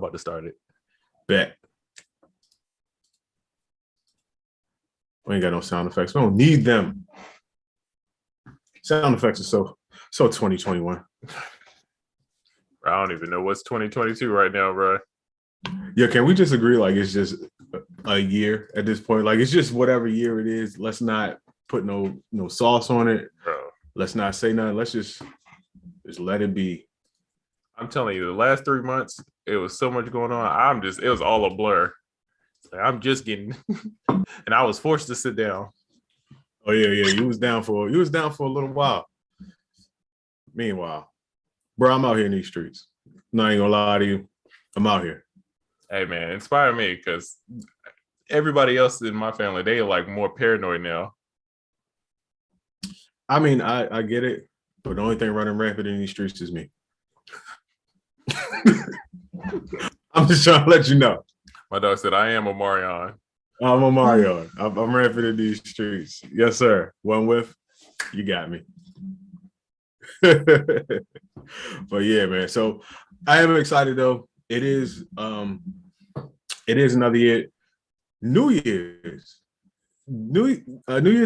about to start it. Bet. We ain't got no sound effects. We don't need them. Sound effects are so 2021. I don't even know what's 2022 right now, bro. Yeah, can we just agree like it's just a year at this point? Like it's just whatever year it is. Let's not put no sauce on it. Bro. Let's not say nothing. Let's just let it be. I'm telling you, the last 3 months, it was so much going on. It was all a blur. Like, I'm just getting, and I was forced to sit down. Oh yeah. You was down for a little while. Meanwhile, bro, I'm out here in these streets. Not even gonna lie to you. I'm out here. Hey man, inspire me because everybody else in my family, they are like more paranoid now. I mean, I get it, but the only thing running rampant in these streets is me. I'm just trying to let you know. My dog said, I am a Marion. I'm a Mario. I'm rampant in these streets. Yes, sir. One whiff, you got me. But yeah, man. So I am excited though. It is another year. New Year's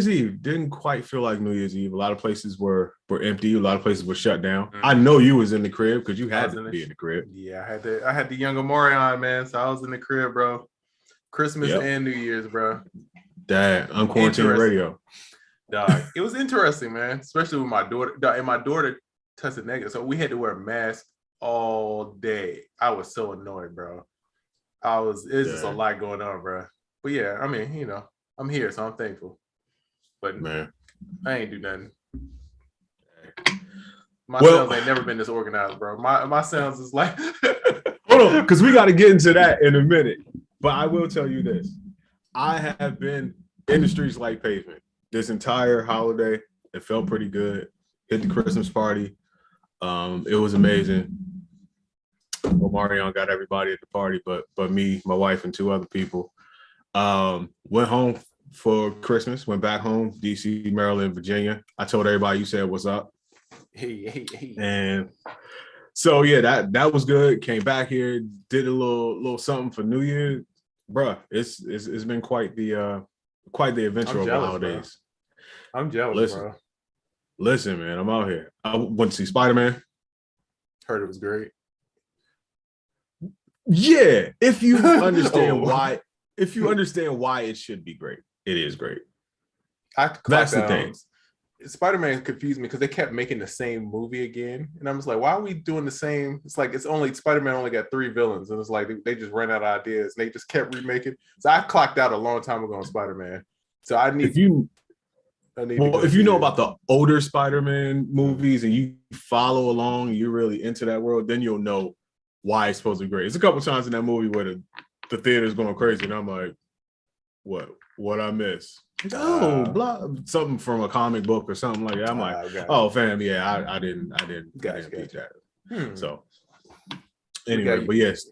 Eve didn't quite feel like New Year's Eve. A lot of places were empty. A lot of places were shut down. Mm-hmm. I know you was in the crib because you had to be in the crib. Yeah, I had the younger Morion, man. So I was in the crib, bro. Christmas and New Year's, bro. That UnQuantized radio. Dog, it was interesting, man. Especially with my daughter. Dog, and my daughter tested negative, so we had to wear masks all day. I was so annoyed, bro. It's just a lot going on, bro. But yeah, I mean, you know, I'm here, so I'm thankful. But man, I ain't do nothing. My sales ain't never been this organized, bro. My sales is like hold on, because we got to get into that in a minute. But I will tell you this. I have been in the streets like pavement this entire holiday. It felt pretty good. Hit the Christmas party. It was amazing. Well, Marion got everybody at the party, but me, my wife, and 2 other people. Went home for Christmas. Went back home, DC, Maryland, Virginia. I told everybody you said what's up. Hey. And so yeah, that was good. Came back here, did a little something for New Year. Bruh, it's been quite the adventure over the holidays. Bro. I'm jealous, bro. Listen, man, I'm out here. I went to see Spider-Man. Heard it was great. Yeah, if you understand why it should be great, it is great. That's the thing. Spider-Man confused me because they kept making the same movie again, and I'm just like, why are we doing the same? It's like Spider-Man only got 3 villains, and it's like they just ran out of ideas, and they just kept remaking. So I clocked out a long time ago on Spider-Man. So I need. If you know about the older Spider-Man movies and you follow along, and you're really into that world, then you'll know why it's supposed to be great. It's a couple times in that movie where the theater's going crazy, and I'm like, what I miss? Blah, something from a comic book or something like that. I'm like, oh, fam, yeah, I didn't beat that. So anyway, but yes,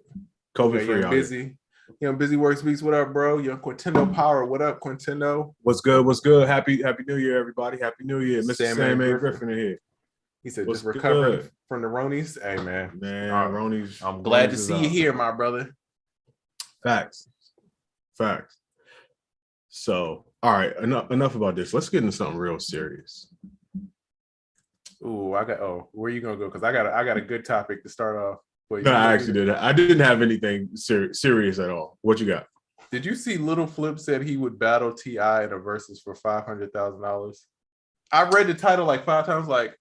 COVID free. Busy. Busy Workspeaks. What up, bro? Young Quintendo Power. What up, Quintendo? What's good? Happy New Year, everybody. Happy New Year. Mr. Sam Griffin in here. He said, just recovering from the Ronies. Hey, man. Ronies. I'm glad to see you here, my brother. Facts. So, all right, enough about this. Let's get into something real serious. Ooh, where are you gonna go? Because I got a good topic to start off. No, I actually did. I didn't have anything serious at all. What you got? Did you see Little Flip said he would battle T.I. in a versus for $500,000? I read the title like 5 times. Like,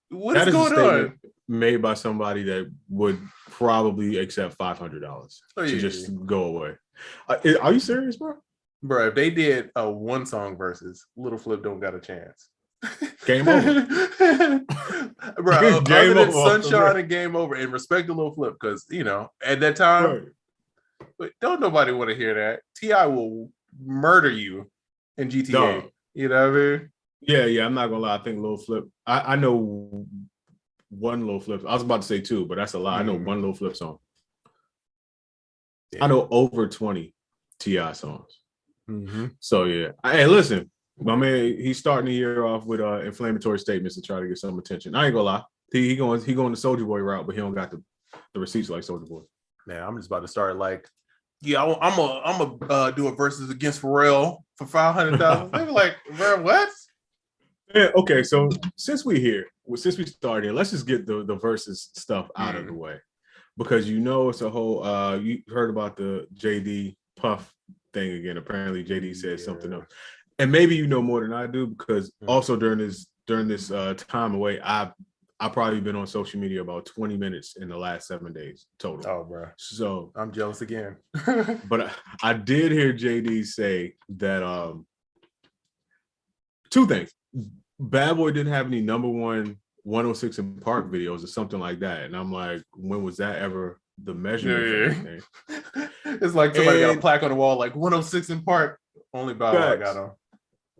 what is going on? Made by somebody that would probably accept $500 to just go away. Are you serious, bro? Bro, if they did a 1-song versus, Little Flip don't got a chance. Game over. Bro, other than Sunshine and Game Over, and respect the Little Flip, because, at that time, but don't nobody want to hear that. T.I. will murder you in GTA. Dog. You know what I mean? Yeah, I'm not gonna lie. I think Little Flip, I know one Little Flip. I was about to say 2, but that's a lie. I know one Little Flip song. Yeah. I know over 20 T.I. songs. Mm-hmm. So yeah. Hey, listen, my man, he's starting the year off with inflammatory statements to try to get some attention. I ain't gonna lie. He going the Soulja Boy route, but he don't got The receipts like Soulja Boy. Man, I'm just about to start like, yeah, I'm a do a versus against Pharrell for $500,000. They were like, bro, what? Yeah, okay, so since we started, let's just get the versus stuff out of the way, because it's a whole. You heard about the JD Puff thing again. Apparently, JD said something else, and maybe you know more than I do, because also during this time away, I've probably been on social media about 20 minutes in the last 7 days total. Oh, bro. So I'm jealous again. But I did hear JD say that two things. Bad Boy didn't have any number one 106 in Park videos or something like that. And I'm like, when was that ever the measurement for anything? It's like somebody got a plaque on the wall like 106 in Park. Only Bow Wow got on.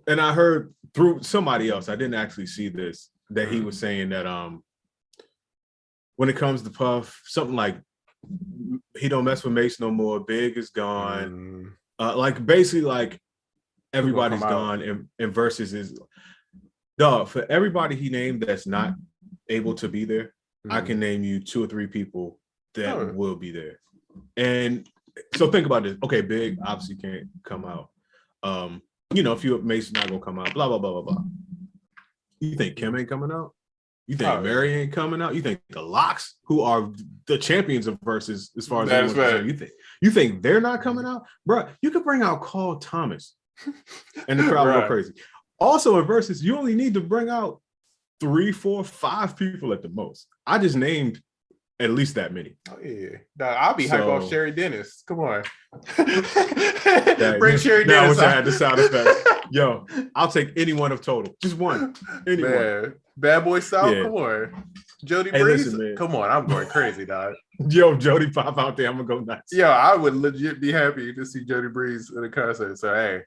And I heard through somebody else, I didn't actually see this, that he was saying that when it comes to Puff, something like he don't mess with Mace no more, Big is gone. Like basically like everybody's gone and Versus is dog. For everybody he named that's not able to be there, I can name you 2 or 3 people that will be there. And so think about this. Okay, Big obviously can't come out. A few of Mace's not gonna come out, blah, blah, blah, blah, blah. You think Kim ain't coming out? You think Mary ain't coming out? You think the Locks, who are the champions of Versus, as far as anyone's concerned, you think they're not coming out? Bro, you could bring out Carl Thomas and the crowd go crazy. Also in Versus, you only need to bring out 3, 4, 5 people at the most. I just named at least that many. Oh yeah, I'll be hype off Sherry Dennis. Come on, bring Sherry Dennis. I wish I had the sound effects. Yo, I'll take any one of Total, just one. Anyone. Man. Bad Boy South, come on. Jody Breeze, listen, come on. I'm going crazy, dog. Yo, Jody pop out there. I'm gonna go nuts. Yo, I would legit be happy to see Jody Breeze in a concert. So hey,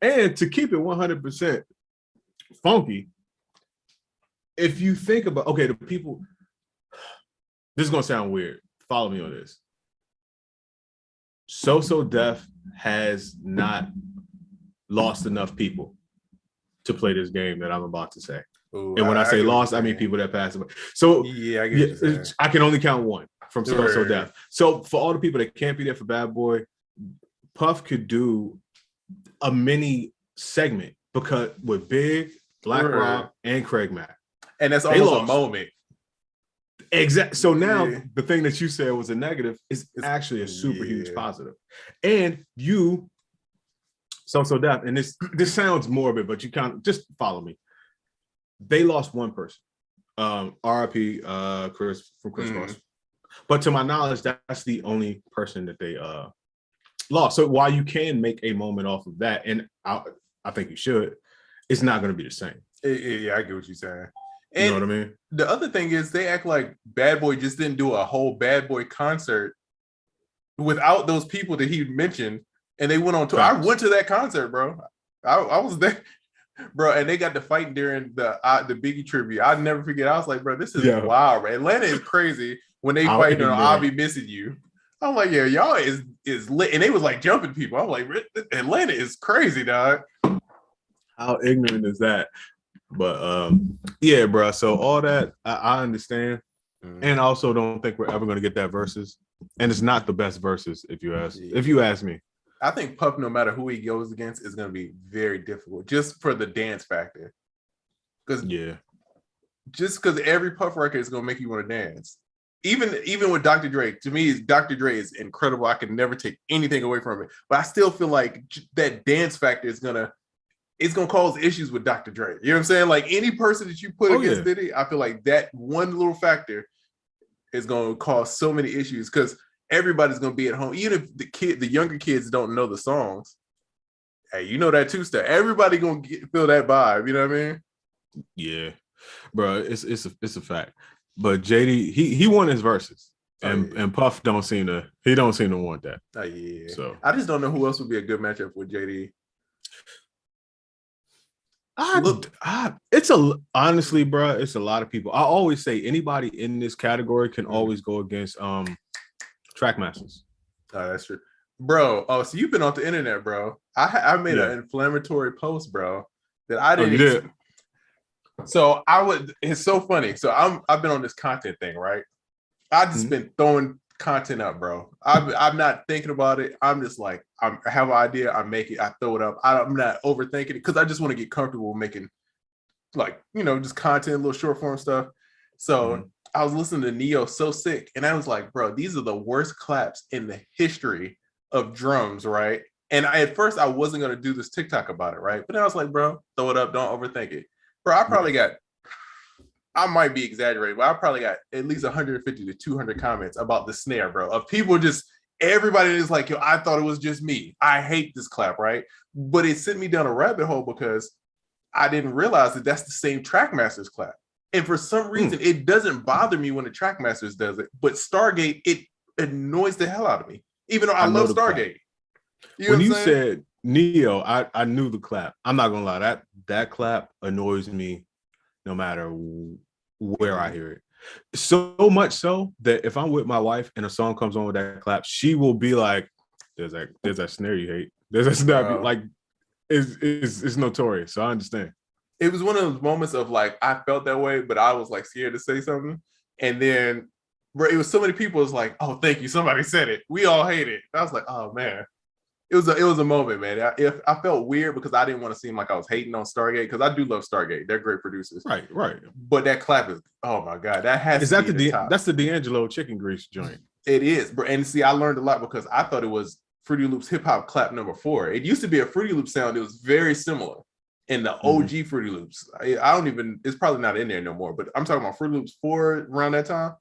and to keep it 100% funky, if you think about the people. This is gonna sound weird. Follow me on this. So Def has not lost enough people to play this game that I'm about to say. Ooh, and when I say lost, I mean people that passed away. So I can only count one from So Def. So for all the people that can't be there for Bad Boy, Puff could do a mini segment because with Big, Black Rob, and Craig Mack. And that's almost a moment. Exactly. So now the thing that you said was a negative is actually a super huge positive. And you, So Def, and this sounds morbid, but you can't just follow me. They lost one person. R.I.P. Chris Cross. But to my knowledge, that's the only person that they lost. So while you can make a moment off of that, and I think you should, it's not going to be the same. Yeah, I get what you're saying. And you know what I mean? The other thing is they act like Bad Boy just didn't do a whole Bad Boy concert without those people that he mentioned, and they went on tour. I went to that concert, bro. I was there, bro, and they got to fight during the Biggie tribute. I'll never forget. I was like, bro, this is wild, bro. Atlanta is crazy when they fight on I'll Be Missing You. I'm like, yeah, y'all is lit. And they was like jumping people. I'm like, Atlanta is crazy, dog. How ignorant is that? But yeah, bro. So all that I understand, and I also don't think we're ever going to get that versus. And it's not the best versus if you ask me. I think Puff, no matter who he goes against, is going to be very difficult just for the dance factor. Just because every Puff record is going to make you want to dance. Even with Dr. Dre, to me, Dr. Dre is incredible. I can never take anything away from it. But I still feel like that dance factor is going to cause issues with Dr. Dre. You know what I'm saying? Like any person that you put against Diddy, I feel like that one little factor is going to cause so many issues because everybody's going to be at home. Even if the younger kids don't know the songs, hey, you know that two-step. Everybody going to feel that vibe. You know what I mean? Yeah, bro, it's a fact. But JD, he won his verses, and Puff don't seem to want that. Oh yeah. So I just don't know who else would be a good matchup with JD. Honestly, bro, it's a lot of people. I always say anybody in this category can always go against Trackmasters. Oh, that's true, bro. Oh, so you've been on the internet, bro. I made an inflammatory post, bro, that I didn't. You did? So it's so funny. So I've been on this content thing, right? I just been throwing content up, bro. I'm not thinking about it. I'm just like, I have an idea, I make it, I throw it up. I'm not overthinking it because I just want to get comfortable making like, just content, little short form stuff. So I was listening to Neo So Sick, and I was like, bro, these are the worst claps in the history of drums, right? And at first I wasn't gonna do this TikTok about it, right? But then I was like, bro, throw it up, don't overthink it. Bro, I might be exaggerating, but I probably got at least 150 to 200 comments about the snare, bro. Of people everybody is like, yo, I thought it was just me. I hate this clap, right? But it sent me down a rabbit hole because I didn't realize that that's the same Trackmasters clap. And for some reason, it doesn't bother me when the Trackmasters does it, but Stargate, it annoys the hell out of me, even though I love Stargate. When you said Neo, I knew the clap. I'm not gonna lie, that clap annoys me no matter where I hear it. So much so that if I'm with my wife and a song comes on with that clap, she will be like, "There's that snare you hate. There's that snare like it's notorious." So I understand. It was one of those moments of like I felt that way, but I was like scared to say something, and then it was so many people. Was like, "Oh, thank you, somebody said it. We all hate it." And I was like, "Oh man." It was a moment, man. I felt weird because I didn't want to seem like I was hating on Stargate because I do love Stargate. They're great producers. Right. But that clap is, oh my God, that has to be the top. That's the D'Angelo chicken grease joint. It is, bro. And see, I learned a lot because I thought it was Fruity Loops hip hop clap number 4. It used to be a Fruity Loop sound. It was very similar in the OG Fruity Loops. It's probably not in there no more, but I'm talking about Fruity Loops 4 around that time.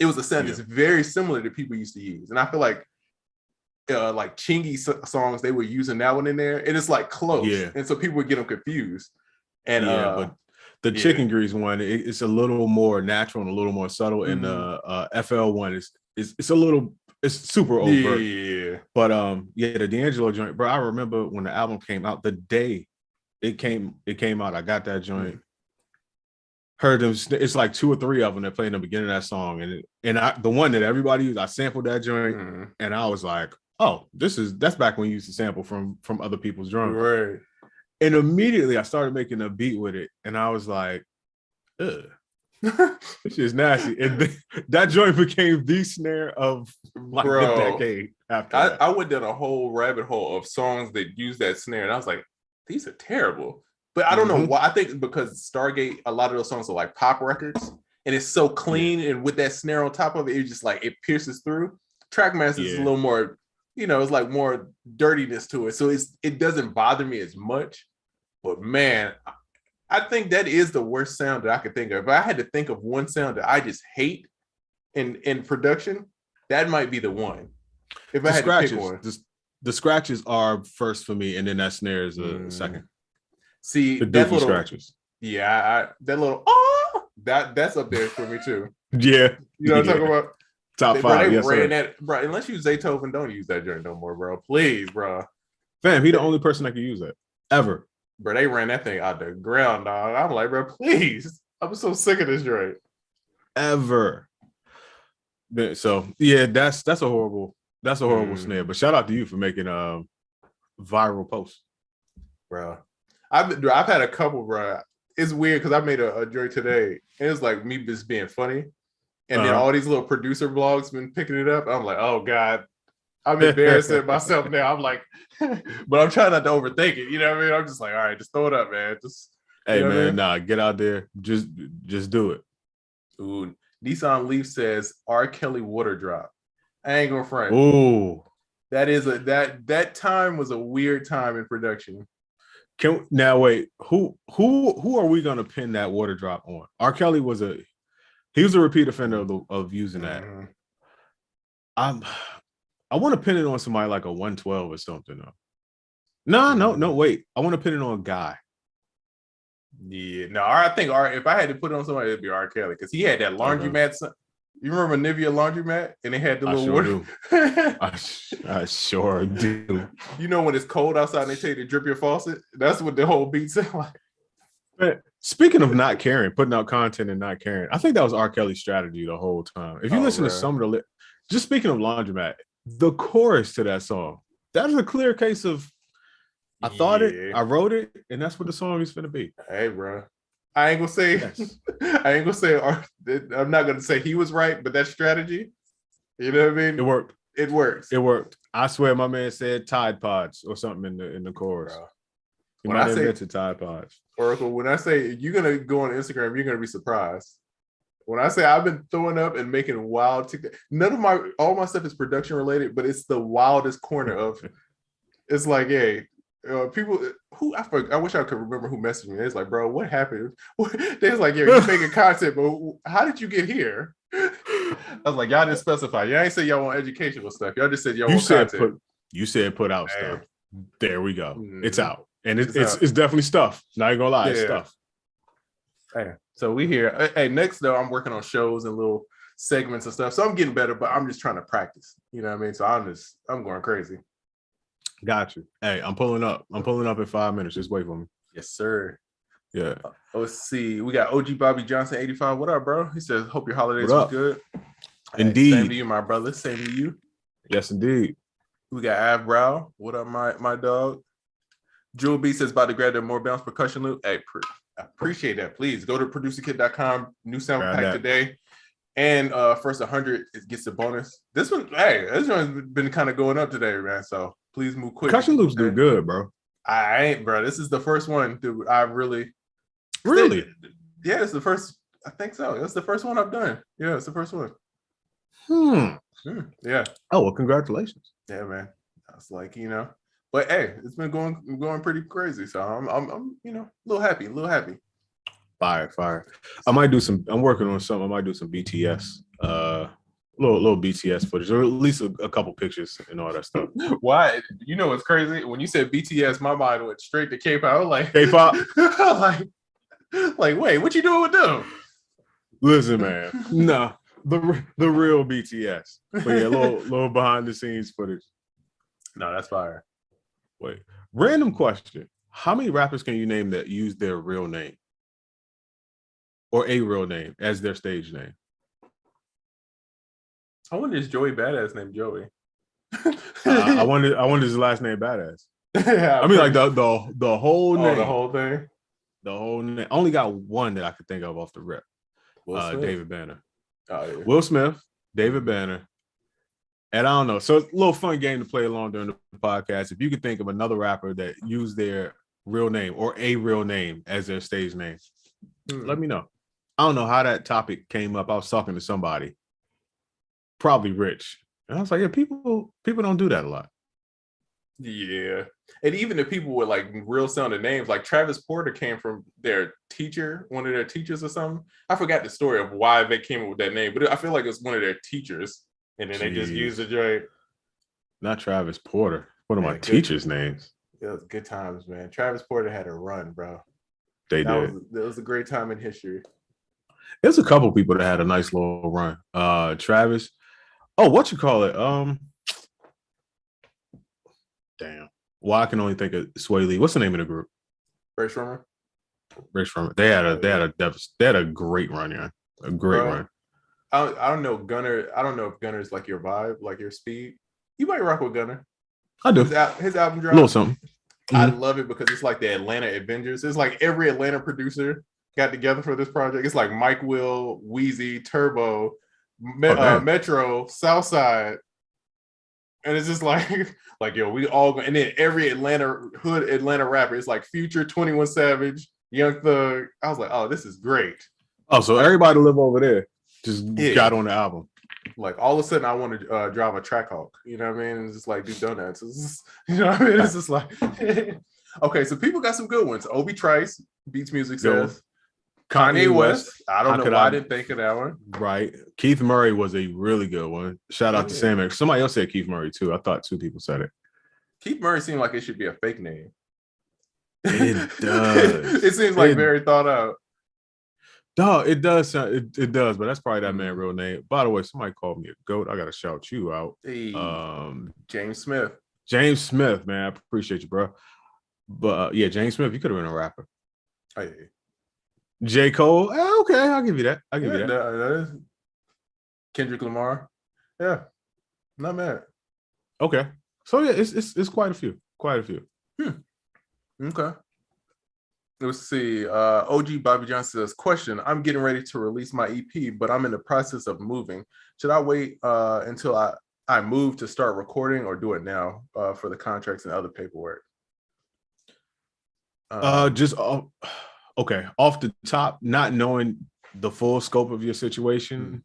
It was a sound that's very similar to people used to use. And I feel like Chingy songs, they were using that one in there, and it's like close, and so people would get them confused. And but the chicken grease one, it's a little more natural and a little more subtle, and the FL one it's super overt. But the D'Angelo joint, bro. I remember when the album came out, the day it came out, I got that joint. Heard them. It's like 2 or 3 of them that play in the beginning of that song, and the one that everybody used, I sampled that joint, and I was like, oh, that's back when you used to sample from other people's drums. Right. And immediately I started making a beat with it, and I was like, ugh. This is nasty. And that joint became the snare of like the decade after that. I went down a whole rabbit hole of songs that use that snare, and I was like, these are terrible. But I don't know why. I think because Stargate, a lot of those songs are like pop records, and it's so clean, and with that snare on top of it, it's just like it pierces through. Trackmasters is a little more, it's like more dirtiness to it, so it doesn't bother me as much. But man, I think that is the worst sound that I could think of. If I had to think of one sound that I just hate in production, that might be the one. If I had to pick one, the scratches are first for me, and then that snare is a second. See, the little scratches. Yeah, that little that's up there for me too. Yeah, you know what I'm talking about. Top 5. Yes, ran that, bro. Unless you Zaytoven, don't use that joint no more, bro. Please, bro. Fam, he the only person that can use that ever. Bro, they ran that thing out the ground, dog. I'm like, bro, please. I'm so sick of this joint. Ever. So yeah, that's a horrible snare. But shout out to you for making a viral post, bro. I've had a couple, bro. It's weird because I made a joint today, and it's like me just being funny, and then all these little producer blogs been picking it up. I'm like, oh God, I'm embarrassing myself now. I'm like, but I'm trying not to overthink it. You know what I mean? I'm just like, all right, just throw it up, man. Just hey, man, nah, get out there, just do it. Ooh, Nissan Leaf says R. Kelly Water Drop. I ain't gonna front. Ooh, that is that time was a weird time in production. Now wait, who are we gonna pin that water drop on? R. Kelly was a repeat offender of using that. I want to pin it on somebody like a 112 or something though. No, wait. I want to pin it on a guy. Yeah, no, I think if I had to put it on somebody, it'd be R. Kelly because he had that laundromat. You remember Nivea laundromat, and they had the little water. I sure do. You know when it's cold outside and they tell you to drip your faucet? That's what the whole beat sound like. Man, speaking of not caring, putting out content and not caring, I think that was R. Kelly's strategy the whole time. If you listen to some of the just speaking of laundromat, the chorus to that song, that is a clear case of I thought it, I wrote it, and that's what the song is going to be. Hey, bro. I ain't gonna say Yes. I ain't gonna say I'm not gonna say he was right, but that strategy, you know what I mean? It worked. It works. It worked. I swear my man said Tide Pods or something in the chorus. Bro. He When might I have say invented Tide Pods. Oracle, when I say you're gonna go on Instagram, you're gonna be surprised. When I say I've been throwing up and making wild TikTok, all my stuff is production related, but it's the wildest corner of it's like, hey, people who I wish I could remember who messaged me. It's like, bro, what happened? They was like, yo, you making content, but how did you get here? I was like, y'all didn't specify. Y'all ain't say y'all want educational stuff. Y'all just said y'all want content. You said put out Hey. stuff. There we go. Mm-hmm. It's out. And it's out. definitely stuff. Not even gonna lie, it's stuff. Hey, so we here. Hey, next though, I'm working on shows and little segments and stuff. So I'm getting better, but I'm just trying to practice. You know what I mean? So I'm going crazy. Got you. Hey, I'm pulling up. I'm pulling up in 5 minutes. Just wait for me. Yes, sir. Yeah. Let's see. We got OG Bobby Johnson 85. What up, bro? He says, hope your holidays were good. Indeed. Same to you, my brother. Same to you. Yes, indeed. We got Av Brow. What up, my dog? Jewel B says about to grab their more bounce percussion loop. Hey, I appreciate that. Please go to producerkit.com. New sound pack today. And first 100 it gets a bonus. This one's been kind of going up today, man. So please move quick. Percussion loops do good, bro. I ain't, bro. This is the first one, dude. I really. Yeah, it's the first. I think so. That's the first one I've done. Yeah, it's the first one. Yeah. Oh well, congratulations. Yeah, man. I was like, but hey, it's been going pretty crazy. So I'm a little happy. Fire. I'm working on something. I might do some BTS, little BTS footage, or at least a couple pictures and all that stuff. Why? You know what's crazy? When you said BTS, my mind went straight to K-pop. I was like, K-pop. like, wait, what you doing with them? Listen, man. No, the real BTS. But yeah, little behind the scenes footage. No, that's fire. Wait, random question: how many rappers can you name that use their real name or a real name as their stage name? I wonder is Joey Badass named Joey. I wonder his last name Badass. Yeah, I mean, like the whole name. The whole thing. The whole name. I only got one that I could think of off the rip. David Banner. Oh, yeah. Will Smith, David Banner. And I don't know. So it's a little fun game to play along during the podcast. If you could think of another rapper that used their real name or a real name as their stage name, let me know. I don't know how that topic came up. I was talking to somebody, probably Rich. And I was like, yeah, people don't do that a lot. Yeah. And even the people with like real sounding names, like Travis Porter came from their teacher, one of their teachers or something. I forgot the story of why they came up with that name, but I feel like it's one of their teachers. And then they just used the joint. Not Travis Porter. One of my teachers' names. It was good times, man. Travis Porter had a run, bro. Did. That was a great time in history. There's a couple people that had a nice little run. Travis. Oh, what you call it? Damn. Well, I can only think of Sway Lee. What's the name of the group? Race Rumor. They had a great run, yeah. A great run. I don't know Gunner. I don't know if Gunner's like your vibe, like your speed. You might rock with Gunner. I do. His album drop. A little something. Mm-hmm. I love it because it's like the Atlanta Avengers. It's like every Atlanta producer got together for this project. It's like Mike Will, Wheezy, Turbo, Metro, Southside. And it's just like yo, we all go, and then every Atlanta rapper. It's like Future, 21 Savage, Young Thug. I was like, oh, this is great. Oh, so everybody live over there just got on the album. Like all of a sudden, I want to drive a Trackhawk. You know what I mean? And just like do donuts. You know what I mean? It's just like okay. So people got some good ones. Obi Trice, Beats Music says. Kanye West. I don't know why I didn't think of that one. Right. Keith Murray was a really good one. Shout out to Sam. Somebody else said Keith Murray too. I thought two people said it. Keith Murray seemed like it should be a fake name. It does. It seems like very thought out. No, it does sound it does, but that's probably that man's real name. By the way, somebody called me a goat. I gotta shout you out. Hey, James Smith. James Smith, man. I appreciate you, bro. But yeah, James Smith, you could have been a rapper. Oh, yeah. J. Cole, okay, I'll give you that. I'll give you that. That is Kendrick Lamar. Yeah, not bad. Let's see. OG Bobby Johnson says, question, I'm getting ready to release my EP, but I'm in the process of moving. Should I wait until I move to start recording or do it now for the contracts and other paperwork? Okay. Off the top, not knowing the full scope of your situation,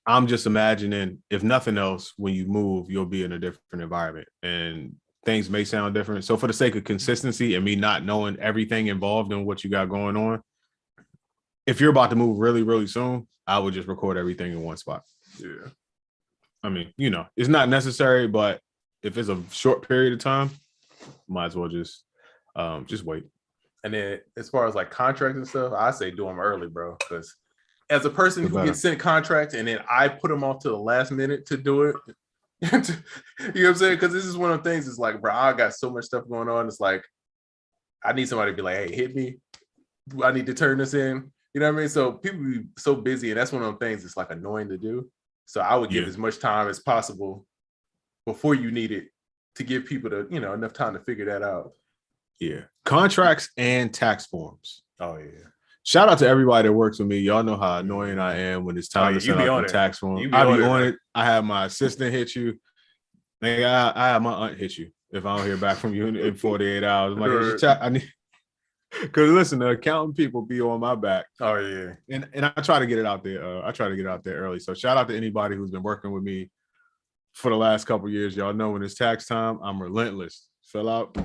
I'm just imagining, if nothing else, when you move, you'll be in a different environment and things may sound different. So for the sake of consistency and me not knowing everything involved in what you got going on, if you're about to move really, really soon, I would just record everything in one spot. Yeah. I mean, it's not necessary, but if it's a short period of time, might as well just wait. And then as far as like contracts and stuff, I say do them early, bro. Because as a person who gets sent contracts and then I put them off to the last minute to do it, you know what I'm saying? Because this is one of the things. It's like, bro, I got so much stuff going on. It's like, I need somebody to be like, hey, hit me. I need to turn this in. You know what I mean? So people be so busy, and that's one of the things. It's like annoying to do. So I would give as much time as possible before you need it to give people to, enough time to figure that out. Yeah. Contracts and tax forms. Oh, yeah. Shout out to everybody that works with me. Y'all know how annoying I am when it's time to send out the tax form. I be on it. I have my assistant hit you. Like, I have my aunt hit you if I don't hear back from you in 48 hours. I'm like, I need, because listen, the accounting people be on my back. Oh yeah, and I try to get it out there. I try to get it out there early. So shout out to anybody who's been working with me for the last couple of years. Y'all know when it's tax time, I'm relentless. Fill out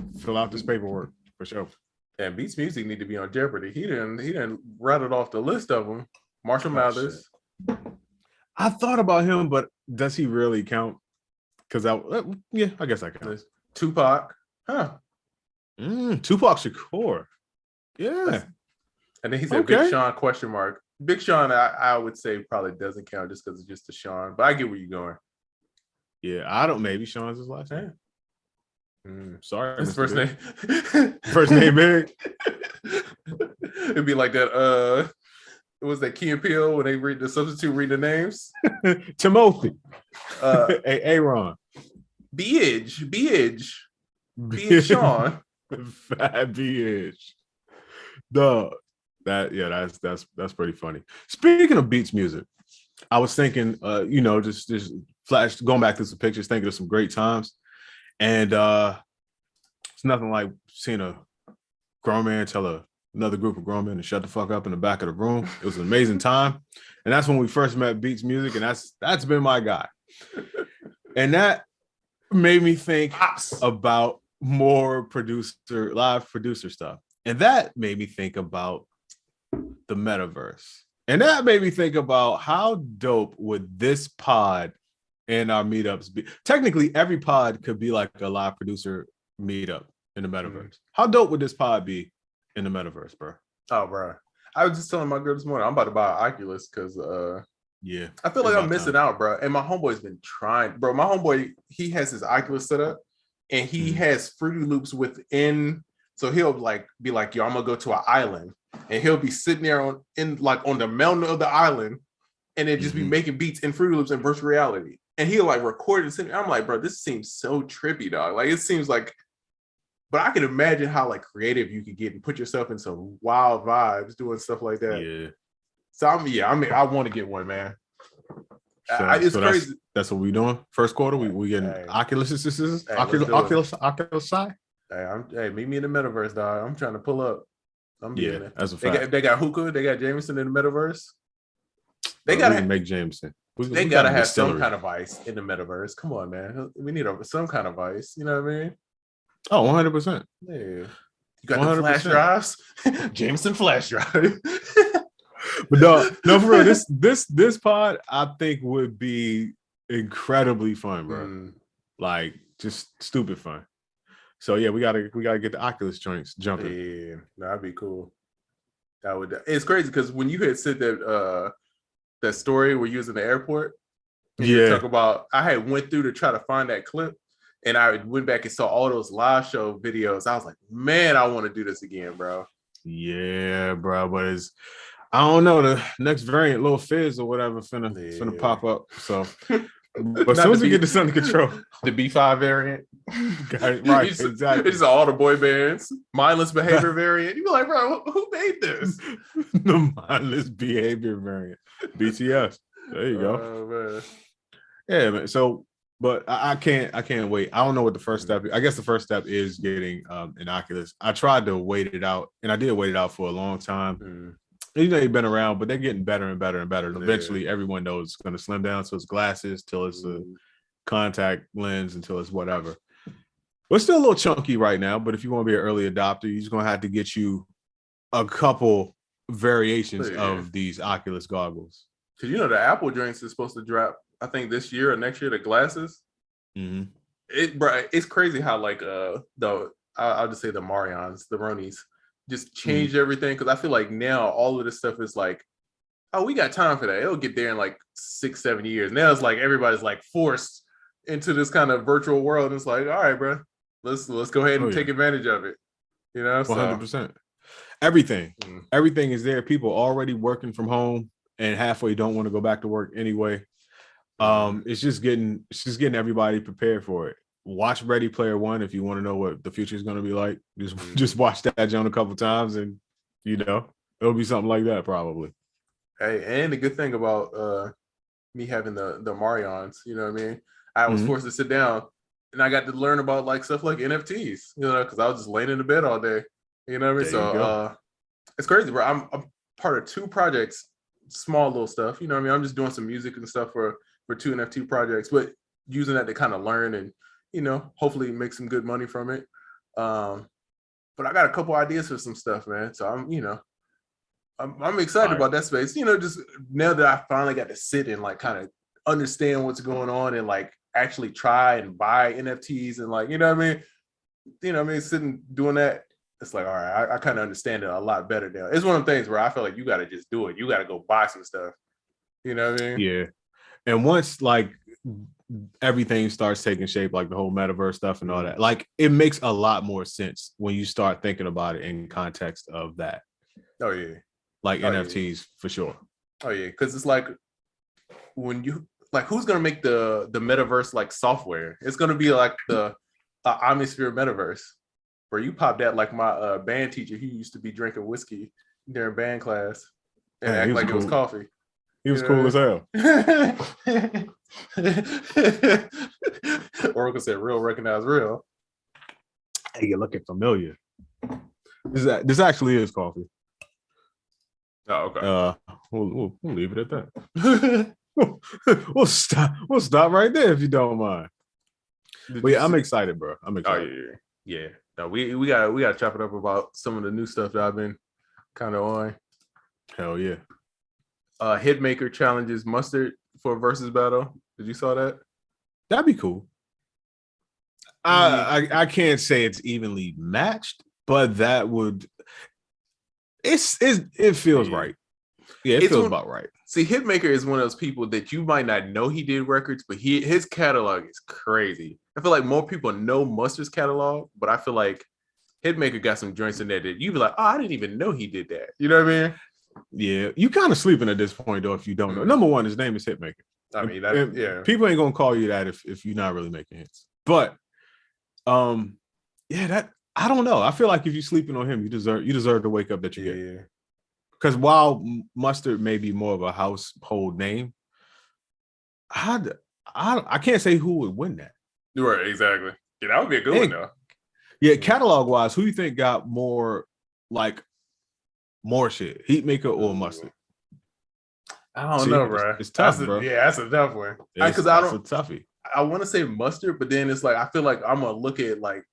this paperwork for sure. And Beats Music need to be on Jeopardy. He didn't rattled off the list of them. Marshall Mathers. I thought about him, but does he really count? Because I guess I count. Tupac, huh? Tupac Shakur. Yeah. And then he said Big Sean question mark. Big Sean, I would say probably doesn't count just because it's just a Sean, but I get where you're going. Yeah, I don't. Maybe Sean's his last name. Sorry, his first name. First name big. It'd be like that. It was that Key and Peele when they read the the names. Timothy. Aaron. Beige Sean. Fat Beige. Dog. That's pretty funny. Speaking of Beats music, I was thinking, just flash going back to some pictures, thinking of some great times. And it's nothing like seeing a grown man tell another group of grown men to shut the fuck up in the back of the room. It was an amazing time. And that's when we first met Beats Music, and that's been my guy. And that made me think about more live producer stuff. And that made me think about the metaverse. And that made me think about how dope would this pod and our meetups be. Technically, every pod could be like a live producer meetup in the metaverse. How dope would this pod be in the metaverse, bro? Oh, bro. I was just telling my girl this morning, I'm about to buy an Oculus because I feel like I'm missing out, bro. And my homeboy's been trying, bro. My homeboy, he has his Oculus set up and he has Fruity Loops within. So he'll be like, yo, I'm gonna go to an island, and he'll be sitting there on the mountain of the island, and then just be making beats in Fruity Loops in virtual reality. And he'll record it. I'm like, bro, this seems so trippy, dog. Like it seems like, but I can imagine how creative you could get and put yourself in some wild vibes doing stuff like that. Yeah. So I want to get one, man. It's crazy. That's what we doing. First quarter, we getting Oculus. Oculus side. Hey, meet me in the metaverse, dog. I'm trying to pull up. I'm getting it. That's a fact. They got Hookah. They got Jameson in the metaverse. They gotta make Jameson. They gotta have some kind of ice in the metaverse. Come on, man. We need some kind of ice. You know what I mean? Oh, 100%. Yeah. You got 100%. The flash drives. Jameson flash drive. But no, for real. This pod I think would be incredibly fun, bro. Like just stupid fun. So yeah, we gotta get the Oculus joints jumping. Yeah, that'd be cool. It's crazy because when you had said that story where you was in the airport, you talk about I had went through to try to find that clip, and I went back and saw all those live show videos. I was like, man, I want to do this again, bro. Yeah, bro, but I don't know, the next variant, Lil Fizz or whatever, finna pop up. So But as soon as we get this under control, the B5 variant, right? Exactly. It's all the boy bands. Mindless behavior variant. You be like, bro, who made this? The mindless behavior variant. BTS. There you go. Oh man. Yeah, man. So, but I can't wait. I don't know what the first step is. I guess the first step is getting an Oculus. I tried to wait it out, and I did wait it out for a long time. You know, they've been around, but they're getting better and better and better. And eventually, everyone knows it's going to slim down. So it's glasses, till it's a contact lens, until it's whatever. But it's still a little chunky right now. But if you want to be an early adopter, you're just going to have to get you a couple variations of these Oculus goggles. Because you know the Apple drinks is supposed to drop, I think this year or next year, the glasses. It's crazy how like I'll just say the Marions, the Ronies, just changed everything. Because I feel like now all of this stuff is like, oh, we got time for that. It'll get there in like 6-7 years. Now it's like everybody's like forced into this kind of virtual world. And it's like, all right, bro, let's go ahead and take advantage of it. You know, 100%. Everything is there. People already working from home and halfway don't want to go back to work anyway. It's just getting everybody prepared for it. Watch Ready Player One if you want to know what the future is going to be like. Just watch that John a couple times, and you know it'll be something like that probably. Hey, and the good thing about me having the Marions, you know what I mean? I was forced to sit down, and I got to learn about like stuff like NFTs, you know, because I was just laying in the bed all day. You know what I mean? So it's crazy, bro. I'm part of 2 projects, small little stuff. You know what I mean? I'm just doing some music and stuff for 2 NFT projects, but using that to kind of learn and, you know, hopefully make some good money from it. But I got a couple ideas for some stuff, man. So I'm excited about that space. You know, just now that I finally got to sit and like kind of understand what's going on and like actually try and buy NFTs and like, you know what I mean? You know what I mean? Sitting doing that, it's like, all right, I kind of understand it a lot better now. It's one of the things where I feel like you got to just do it. You got to go buy some stuff. You know what I mean? Yeah. And once like everything starts taking shape, like the whole metaverse stuff and all that, like it makes a lot more sense when you start thinking about it in context of that. Oh yeah. Like NFTs for sure. Oh yeah. Cause it's like when you like, who's going to make the metaverse like software? It's going to be like the Omnisphere metaverse where you pop that like my band teacher. He used to be drinking whiskey during band class and act like it was coffee. He was cool as hell. Oracle said, "Real recognize real." Hey, you're looking familiar. This actually is coffee. Oh, okay. We'll leave it at that. We'll stop right there if you don't mind. But yeah, I'm excited, bro. I'm excited. Oh yeah. No, we gotta chop it up about some of the new stuff that I've been kind of on. Hell yeah. Hit-Maka challenges Mustard for a versus battle. Did you saw that? That'd be cool. I can't say it's evenly matched, but that would it feels right. Yeah, it feels about right. See, Hit-Maka is one of those people that you might not know he did records, but his catalog is crazy. I feel like more people know Mustard's catalog, but I feel like Hit-Maka got some joints in there that you'd be like, oh, I didn't even know he did that. You know what I mean? Yeah, you kind of sleeping at this point though if you don't know. Number one, his name is Hit-Maka. I mean, people ain't gonna call you that if you're not really making hits. But that I don't know. I feel like if you're sleeping on him, you deserve to wake up that you get. Because while Mustard may be more of a household name, I can't say who would win that. Right, exactly. Yeah, that would be a good one though. Yeah, catalog wise, who do you think got more shit, Hit-Maka or Mustard? I don't know, bro. It's tough, bro. Yeah, that's a tough one. Because I don't. It's a toughie. I want to say Mustard, but then it's like I feel like I'm gonna look at like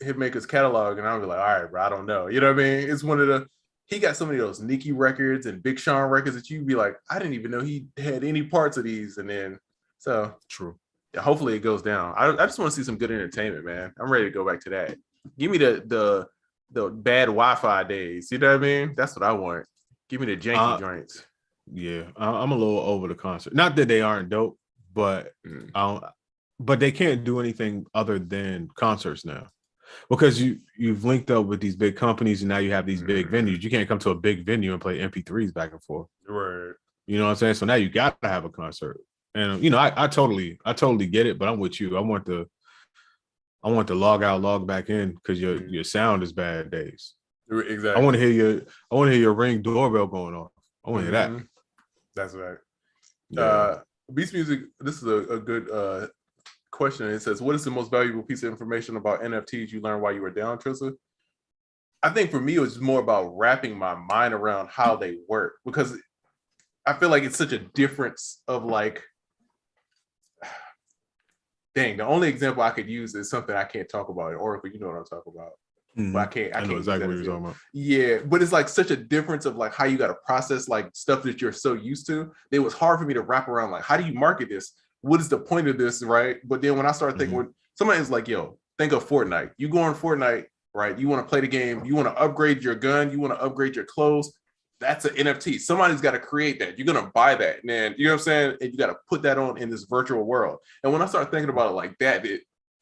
Hit-Maka's catalog and I'm gonna be like, all right, bro, I don't know. You know what I mean? It's one of the. He got so many of those Nicki records and Big Sean records that you'd be like, I didn't even know he had any parts of these. And then, so true. Yeah, hopefully it goes down. I just want to see some good entertainment, man. I'm ready to go back to that. Give me the bad Wi-Fi days. You know what I mean? That's what I want. Give me the janky joints. Yeah, I'm a little over the concert. Not that they aren't dope, but but they can't do anything other than concerts now. Because you've linked up with these big companies and now you have these big venues. You can't come to a big venue and play MP3s back and forth. Right. You know what I'm saying? So now you got to have a concert. And I totally get it, but I'm with you. I want the log out, log back in because your sound is bad days. Exactly. I want to hear your Ring doorbell going off. I want to hear that. That's right. Yeah. Beats Music, this is a good question. It says, what is the most valuable piece of information about NFTs you learned while you were down, Trissa? I think for me, it was more about wrapping my mind around how they work, because I feel like it's such a difference of like, dang, the only example I could use is something I can't talk about in Oracle. You know what I'm talking about. But I can't know exactly what you're talking about. Yeah, but it's like such a difference of like how you got to process like stuff that you're so used to. It was hard for me to wrap around like, how do you market this? What is the point of this, right? But then when I started thinking, when somebody's like, yo, think of Fortnite. You go on Fortnite, right? You want to play the game. You want to upgrade your gun. You want to upgrade your clothes. That's an NFT. Somebody's got to create that. You're going to buy that. And then, you know what I'm saying? And you got to put that on in this virtual world. And when I started thinking about it like that,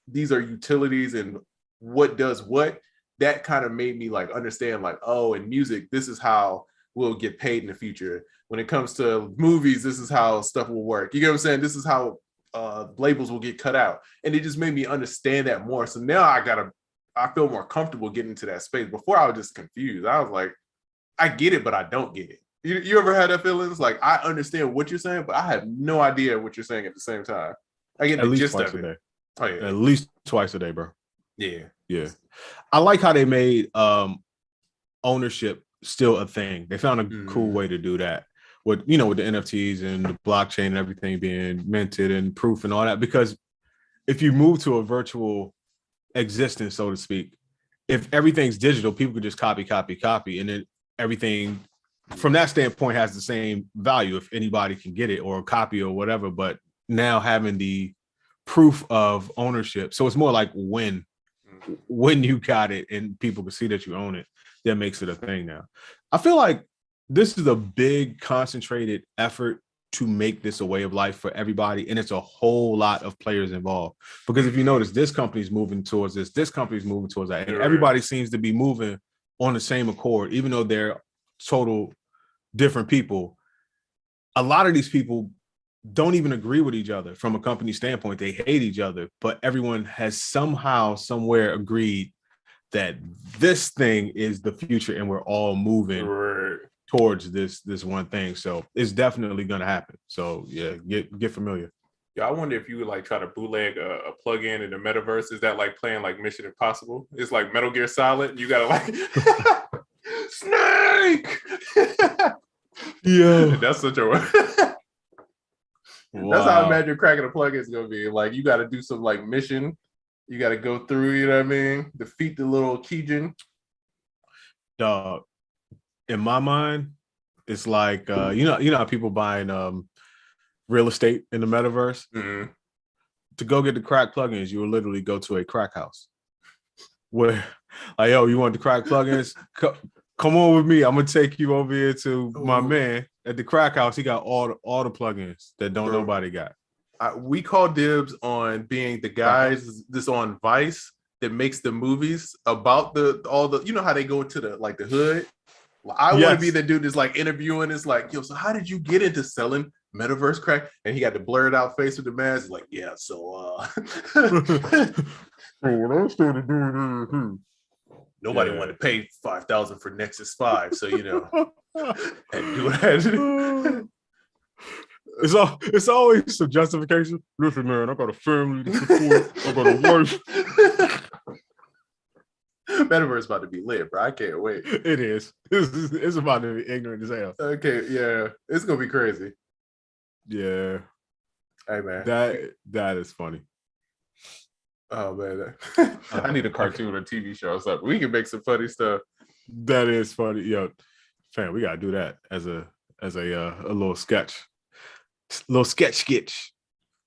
these are utilities and what does what, that kind of made me like understand like, oh, in music, this is how we'll get paid in the future. When it comes to movies, this is how stuff will work. You get what I'm saying? This is how labels will get cut out. And it just made me understand that more. So now I feel more comfortable getting into that space. Before I was just confused. I was like, I get it, but I don't get it. You ever had that feeling? It's like, I understand what you're saying, but I have no idea what you're saying at the same time. I get the gist of it. Oh, yeah. At least twice a day, bro. Yeah. Yeah. I like how they made ownership still a thing. They found a cool way to do that with the NFTs and the blockchain and everything being minted and proof and all that. Because if you move to a virtual existence, so to speak, if everything's digital, people could just copy, and then everything from that standpoint has the same value if anybody can get it or a copy or whatever. But now having the proof of ownership, so it's more like when you got it and people can see that you own it, that makes it a thing now. I feel like this is a big concentrated effort to make this a way of life for everybody, and it's a whole lot of players involved, because if you notice, this company's moving towards this company's moving towards that, and everybody seems to be moving on the same accord, even though they're total different people. A lot of these people don't even agree with each other from a company standpoint. They hate each other, but everyone has somehow, somewhere agreed that this thing is the future and we're all moving towards this one thing. So it's definitely going to happen. So yeah, get familiar. Yeah, I wonder if you would like try to bootleg a plug-in in the metaverse. Is that like playing like Mission Impossible? It's like Metal Gear Solid. You gotta like Snake. Yeah, that's such a wow. That's how I imagine cracking a plug-in is gonna be. Like you got to do some like mission. You got to go through. You know what I mean? Defeat the little Kijin. Dog. In my mind, it's like you know how people buying real estate in the metaverse. To go get the crack plugins, you will literally go to a crack house where, like, yo, you want the crack plugins? Come on with me. I'm gonna take you over here to my man at the crack house. He got all the plugins that nobody got. We call dibs on being the guys that's on Vice that makes the movies about all the you know how they go to the like the hood. I want to be the dude that's like interviewing. It's like, yo, so how did you get into selling metaverse crack? And he got the blurred out face with the mask. He's like, yeah, so when I started doing nobody wanted to pay $5,000 for Nexus 5, so you know, and do that. It's always some justification. Listen, man, I got a family to support. I got a wife. Metaverse about to be lit, bro. I can't wait. It is. It's about to be ignorant as hell. Okay, yeah, it's gonna be crazy. Yeah. Hey, man, that is funny. Oh man, I need a cartoon or TV show or something. We can make some funny stuff. That is funny, yo, fam. We gotta do that as a little sketch. Little sketch.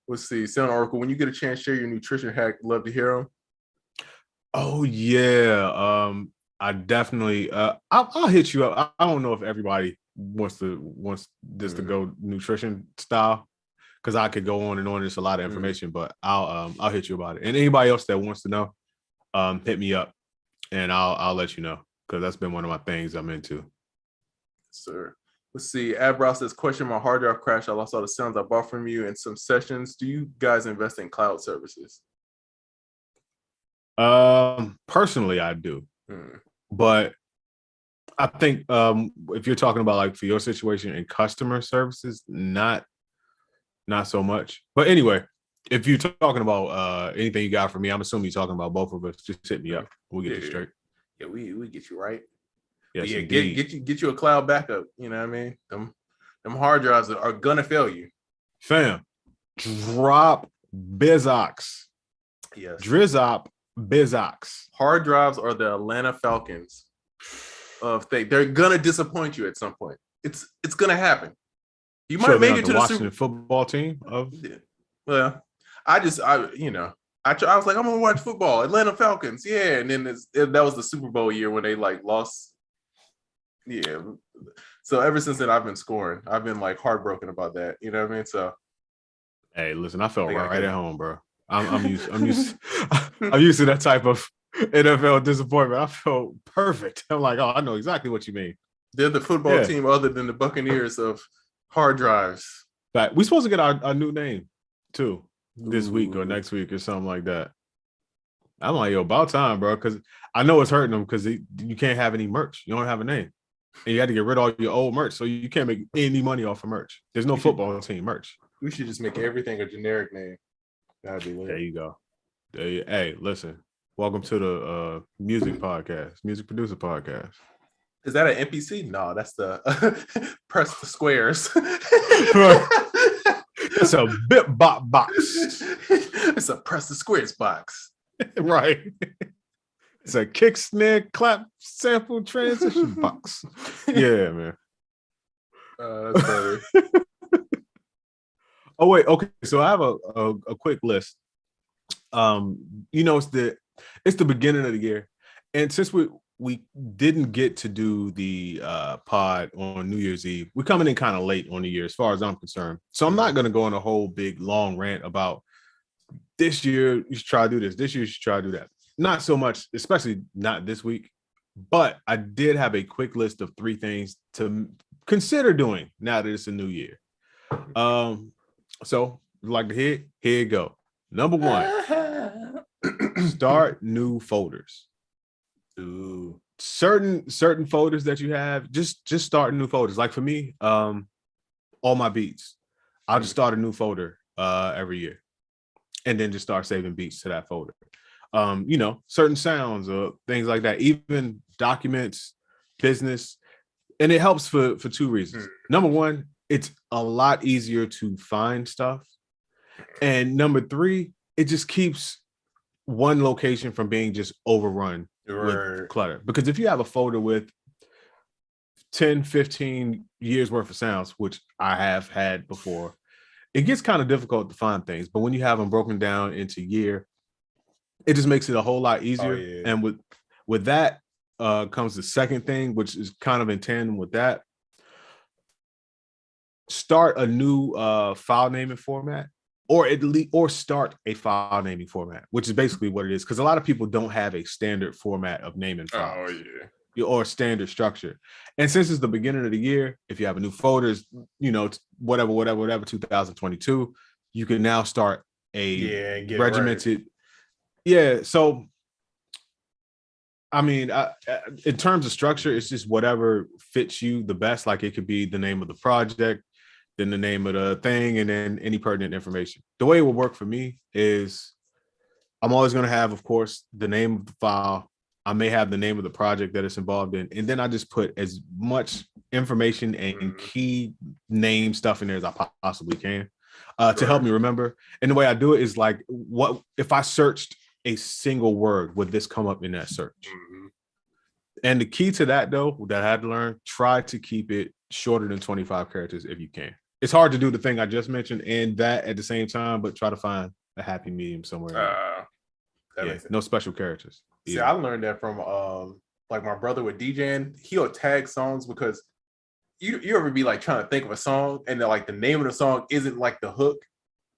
Let's see. Sound Oracle, when you get a chance, share your nutrition hack. Love to hear them. Oh yeah. I definitely I'll hit you up. I don't know if everybody wants this to go nutrition style, because I could go on and on. It's a lot of information, but I'll hit you about it. And anybody else that wants to know, hit me up and I'll let you know, because that's been one of my things I'm into. Sir. Let's see. Adbrow says, question, my hard drive crashed. I lost all the sounds I bought from you in some sessions. Do you guys invest in cloud services? Personally, I do. But I think if you're talking about like for your situation in customer services, not so much. But anyway, if you're talking about anything you got for me, I'm assuming you're talking about both of us. Just hit me up. We'll get you straight. Yeah, we get you right. Yes, yeah, indeed. get you a cloud backup. You know what I mean? Them hard drives are gonna fail you. Fam, drop Bizox. Yes. Drizzop Bizox. Hard drives are the Atlanta Falcons of thing. They're gonna disappoint you at some point. It's gonna happen. You might make it to the Washington football team of. Well, I was like, I'm gonna watch football, Atlanta Falcons, yeah, and then that was the Super Bowl year when they like lost. Yeah, so ever since then I've been scoring. I've been like heartbroken about that. You know what I mean? So, hey, listen, I felt right at home, bro. I'm used to that type of NFL disappointment. I felt perfect. I'm like, oh, I know exactly what you mean. They're the football team other than the Buccaneers of hard drives. But we're supposed to get our new name too this week or next week or something like that. I'm like, yo, about time, bro, because I know it's hurting them because you can't have any merch. You don't have a name. And you had to get rid of all your old merch, so you can't make any money off of merch. There's no football team merch. We should just make everything a generic name. That'd be lit. There you go. Hey, listen. Welcome to the music podcast, music producer podcast. Is that an NPC? No, that's the press the squares. It's a bit bop box. It's a press the squares box. Right. It's a kick, snare, clap, sample, transition box. Yeah, man. That's funny. Oh, wait. Okay. So I have a quick list. It's the beginning of the year. And since we didn't get to do the pod on New Year's Eve, we're coming in kind of late on the year as far as I'm concerned. So I'm not going to go on a whole big long rant about this year you should try to do this year you should try to do that. Not so much, especially not this week, but I did have a quick list of 3 things to consider doing now that it's a new year. So like to here you go. Number 1, start new folders. Ooh. Certain folders that you have, just start new folders. Like for me, all my beats, I'll just start a new folder every year, and then just start saving beats to that folder. Certain sounds or things like that, even documents, business, and it helps for 2 reasons. Number 1, it's a lot easier to find stuff, and number 3, it just keeps one location from being just overrun with clutter. Because if you have a folder with 10, 15 years worth of sounds, which I have had before, it gets kind of difficult to find things. But when you have them broken down into year, it just makes it a whole lot easier. Oh, yeah. And with that comes the second thing, which is kind of in tandem with that. Start a new file naming format, or start a file naming format, which is basically what it is. Because a lot of people don't have a standard format of naming files. Oh, yeah. Or standard structure. And since it's the beginning of the year, if you have a new folders, whatever 2022, you can now start a regimented. Yeah. So, I mean, in terms of structure, it's just whatever fits you the best. Like it could be the name of the project, then the name of the thing, and then any pertinent information. The way it will work for me is I'm always going to have, of course, the name of the file. I may have the name of the project that it's involved in, and then I just put as much information and key name stuff in there as I possibly can to help me remember. And the way I do it is like, what if I searched a single word, would this come up in that search? And the key to that, though, that I had to learn, try to keep it shorter than 25 characters if you can. It's hard to do the thing I just mentioned and that at the same time, but try to find a happy medium somewhere. No special characters. See, I learned that from like my brother with DJing. He'll tag songs because you ever be like trying to think of a song and like the name of the song isn't like the hook.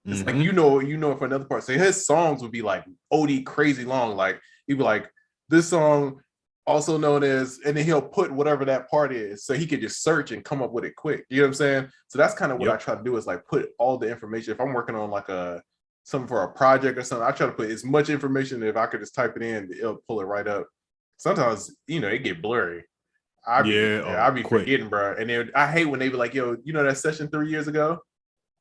It's like you know for another part. So his songs would be like OD crazy long. Like he'd be like, this song also known as, and then he'll put whatever that part is, so he could just search and come up with it quick. You know what I'm saying? So that's kind of what I try to do, is like put all the information. If I'm working on like something for a project or something, I try to put as much information. If I could just type it in, it'll pull it right up. Sometimes, it get blurry. I'd be forgetting, bro. And then I hate when they be like, yo, that session 3 years ago?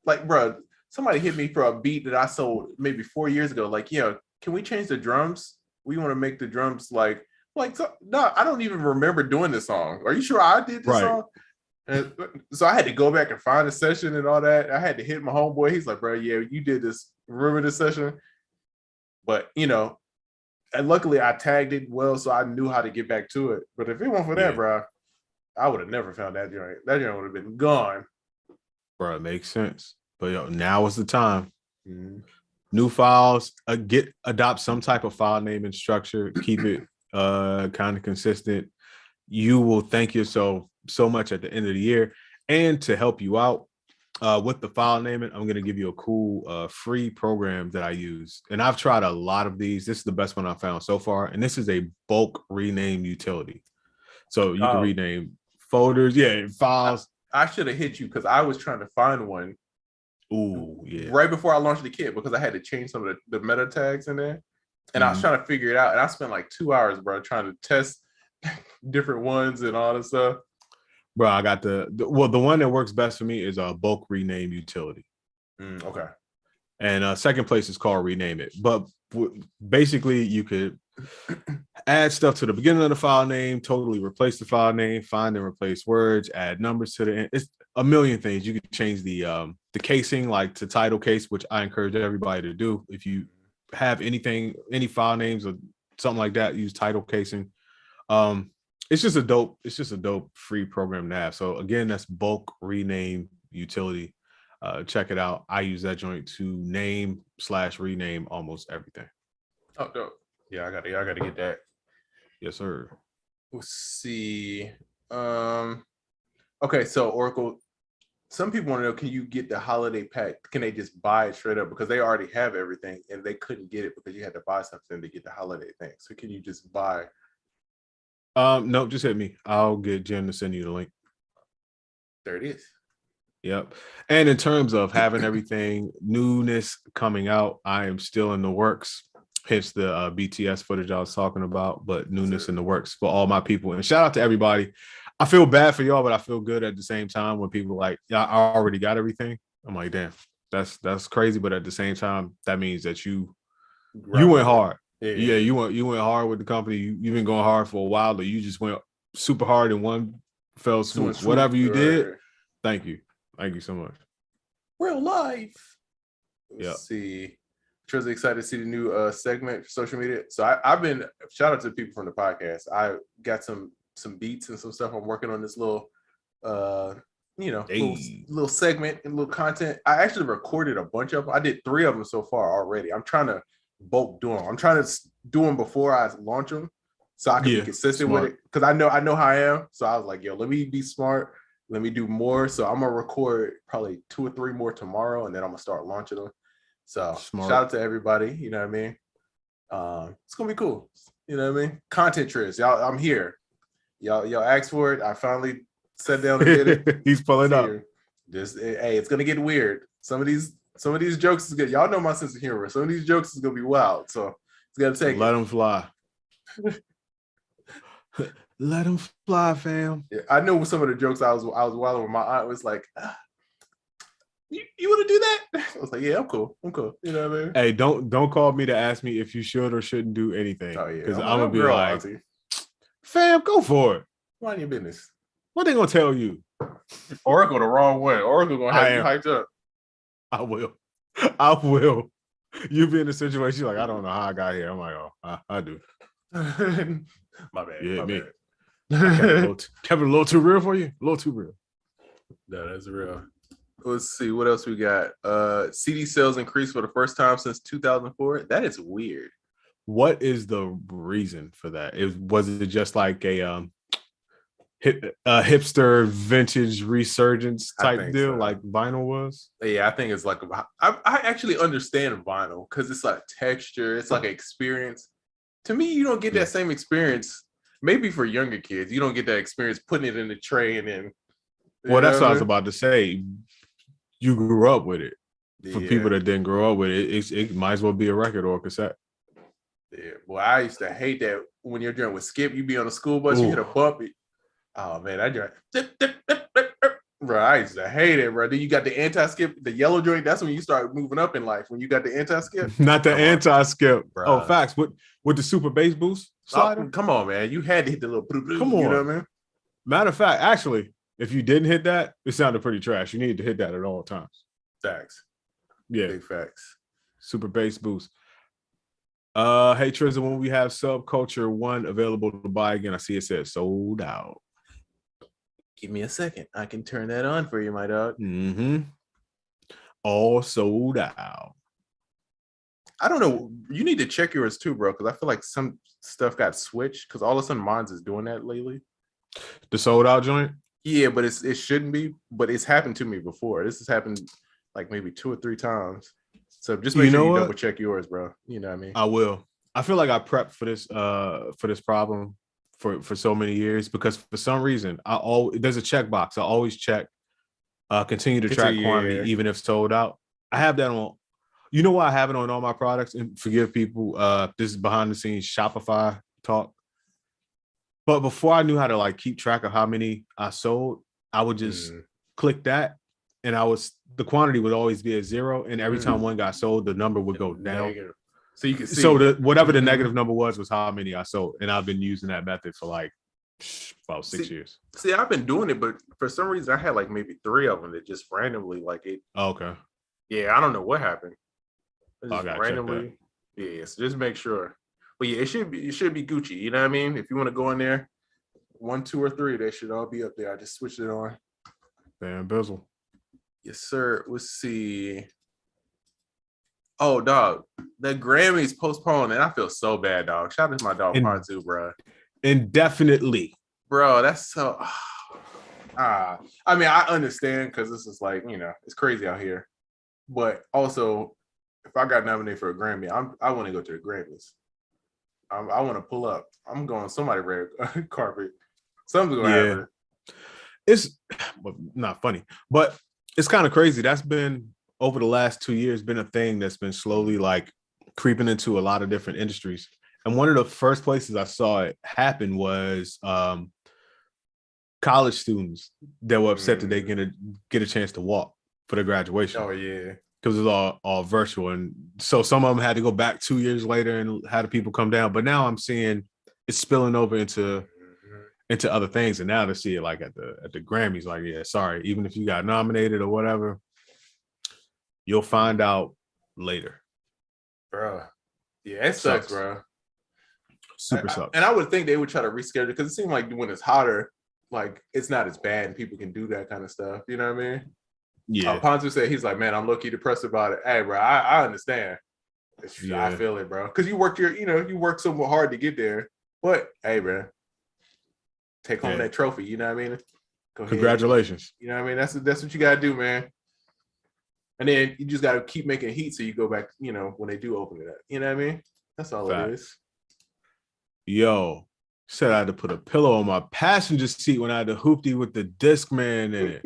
Like, bro, somebody hit me for a beat that I sold maybe 4 years ago. Like, can we change the drums? We want to make the drums no, I don't even remember doing this song. Are you sure I did this song? And so I had to go back and find the session and all that. I had to hit my homeboy. He's like, bro, yeah, you did this. Remember this session? But, and luckily I tagged it well, so I knew how to get back to it. But if it weren't for that, bro, I would have never found that joint. That joint would have been gone. Bro, it makes sense. But now is the time. Mm-hmm. New files, adopt some type of file name and structure. Keep it kind of consistent. You will thank yourself so much at the end of the year. And to help you out with the file naming, I'm going to give you a cool free program that I use. And I've tried a lot of these. This is the best one I found so far. And this is a bulk rename utility. So you can rename folders, files. I should have hit you because I was trying to find one. Ooh, yeah. Right before I launched the kit, because I had to change some of the meta tags in there. And I was trying to figure it out. And I spent like 2 hours, bro, trying to test different ones and all this stuff. Bro, I got the one that works best for me is a bulk rename utility. Okay. And second place is called Rename It. But basically, you could add stuff to the beginning of the file name, totally replace the file name, find and replace words, add numbers to the end. It's a million things. You could change the casing, like to title case, which I encourage everybody to do. If you have any file names or something like that, use title casing. It's just a dope free program to have. So again, that's bulk rename utility. Check it out. I use that joint to name/rename almost everything. Oh, dope. Yeah, I gotta get that. Yes, sir. Let's see. Okay, so Oracle, some people want to know, can you get the holiday pack? Can they just buy it straight up? Because they already have everything and they couldn't get it because you had to buy something to get the holiday thing. So can you just buy? No, just hit me. I'll get Jen to send you the link. There it is. Yep. And in terms of having everything, newness coming out, I am still in the works. Hence the BTS footage I was talking about, but newness in the works for all my people. And shout out to everybody. I feel bad for y'all, but I feel good at the same time when people like, yeah, I already got everything. I'm like, damn, that's crazy. But at the same time, that means that you went hard. Yeah, you went hard with the company. You've been going hard for a while, but you just went super hard in one fell swoop. Whatever you did, thank you. Thank you so much. Real life. Let's see. Truly excited to see the new segment for social media. So I've been, shout out to the people from the podcast. I got some beats and some stuff. I'm working on this little little segment and little content. I actually recorded a bunch of them. I did 3 of them so far already. I'm trying to bulk do them. I'm trying to do them before I launch them so I can be consistent with it. Because I know how I am. So I was like, yo, let me be smart. Let me do more. So I'm gonna record probably 2 or 3 more tomorrow, and then I'm gonna start launching them. So shout out to everybody. You know what I mean? It's gonna be cool. You know what I mean? Content trips, y'all. I'm here. Y'all asked for it. I finally sat down and did it. He's pulling up. Hey, it's gonna get weird. Some of these jokes is good. Y'all know my sense of humor. Some of these jokes is gonna be wild. So it's gotta take. Let them fly. Let them fly, fam. Yeah, I know some of the jokes I was wild with. My aunt was like, you want to do that? I was like, yeah, I'm cool. You know what I mean? Hey, don't call me to ask me if you should or shouldn't do anything. Oh yeah, because I'm gonna be like, auntie. Fam, go for it. Mind your business. What they gonna tell you? Oracle the wrong way. Oracle gonna have you hyped up. I will. You be in a situation like, I don't know how I got here. I'm like, oh, I do. My bad. Yeah, my me. bad. Kept it a little too real for you? A little too real. No, that's real. Let's see what else we got. CD sales increased for the first time since 2004. That is weird. What is the reason for that? Was it just like a hipster vintage resurgence type deal, so. Like vinyl was? Yeah, I think it's like I actually understand vinyl because it's like texture, it's like an experience. To me, you don't get that same experience maybe for younger kids, you don't get that experience putting it in the tray and then. Well, that's what I was about to say. You grew up with it. For Yeah. people that didn't grow up with it, it might as well be a record or a cassette. Yeah. Well, I used to hate that when you're doing with Skip. You be on a school bus, you hit a bump. Oh man, I drive. Bro, I used to hate it, bro. Then you got the anti-skip, the yellow joint. That's when you start moving up in life. When you got the anti-skip, not the anti-skip. Bro. Oh, facts. With the super bass boost slider. Oh, come on, man. You had to hit the little. Come on, you know what I mean? Matter of fact, actually, if you didn't hit that, it sounded pretty trash. You needed to hit that at all times. Facts. Yeah, big facts. Super bass boost. Hey Trizza, when we have Subculture 1 available to buy again, I see it says sold out. Give me a second. I can turn that on for you, my dog. Mm-hmm. All sold out. I don't know. You need to check yours too, bro, because I feel like some stuff got switched because all of a sudden mine's is doing that lately. The sold out joint? Yeah, but it shouldn't be, but it's happened to me before. This has happened like maybe 2 or 3 times. So just make sure you double check yours, bro. You know what I mean? I will. I feel like I prepped for this problem for so many years because for some reason there's a checkbox. I always check continue to track quantity even if sold out. I have that on. You know why I have it on all my products? And forgive people, this is behind the scenes Shopify talk. But before I knew how to like keep track of how many I sold, I would just click that, and the quantity would always be at 0, and every time one got sold, the number would go down. Negative. So you can see. So whatever the negative number was how many I sold, and I've been using that method for like about 6 years. See, I've been doing it, but for some reason I had like maybe 3 of them that just randomly like it. Oh, okay. Yeah, I don't know what happened. It I just gotta randomly. Yeah, so just make sure. But yeah, it should be Gucci. You know what I mean? If you want to go in there, 1, 2, or 3, they should all be up there. I just switched it on. Van Bizzle. Yes, sir. Let's see. Oh, dog, the Grammys postponed, and I feel so bad, dog. Shout out to my dog Part 2, bro. Indefinitely, bro. That's so. I mean, I understand because this is like, you know, it's crazy out here, but also, if I got nominated for a Grammy, I want to go to the Grammys. I want to pull up. I'm going somebody red carpet. Something's gonna happen. It's not funny, but it's kind of crazy. That's been over the last 2 years been a thing that's been slowly like creeping into a lot of different industries. And one of the first places I saw it happen was college students that were upset that they get a chance to walk for their graduation. Oh yeah, because it's all virtual, and so some of them had to go back 2 years later and had the people come down. But now I'm seeing it's spilling over into other things, and now to see it like at the Grammys, like yeah, sorry, even if you got nominated or whatever, you'll find out later, bro. Yeah, it sucks, bro. Super sucks. And I would think they would try to reschedule because it seems like when it's hotter, like it's not as bad and people can do that kind of stuff. You know what I mean? Yeah. Ponzu said he's like, man, I'm low-key depressed about it. Hey, bro, I understand. I feel it, bro. Because you worked so hard to get there. But hey, bro, take home that trophy. You know what I mean? Congratulations. You know what I mean? That's what you gotta do, man. And then you just gotta keep making heat so you go back. You know when they do open it up. You know what I mean? That's all it is. Yo, said I had to put a pillow on my passenger seat when I had the hoopty with the Discman in it.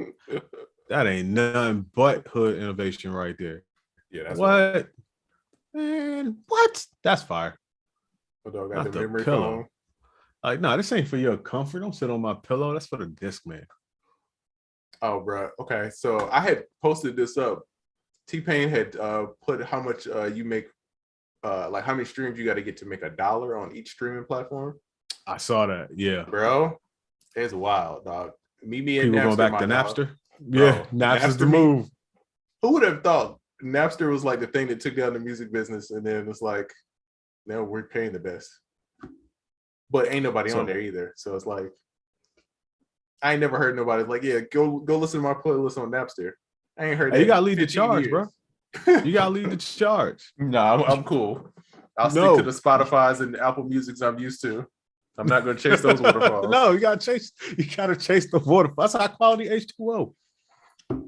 That ain't nothing but hood innovation right there. Yeah, that's what? Man, what? That's fire. Dog got the memory pillow. Phone. Like, no, this ain't for your comfort. Don't sit on my pillow. That's for the Discman. Oh, bro. Okay, so I had posted this up. T-Pain had put how much you make, like how many streams you got to get to make $1 on each streaming platform. I saw that. Yeah, bro, it's wild, dog. Me and people Napster, going back to dog. Napster. Yeah, Napster's the move. Who would have thought Napster was like the thing that took down the music business, and then it's like now we're paying the best, but ain't nobody on there either. So it's like I ain't never heard nobody like, yeah, go listen to my playlist on Napster. I ain't heard. Hey, you gotta lead the charge, bro. You gotta lead the charge. No, I'm cool. I'll stick to the Spotify's and Apple Music's I'm used to. I'm not gonna chase those waterfalls. No, you gotta chase the waterfalls. That's high quality H2O.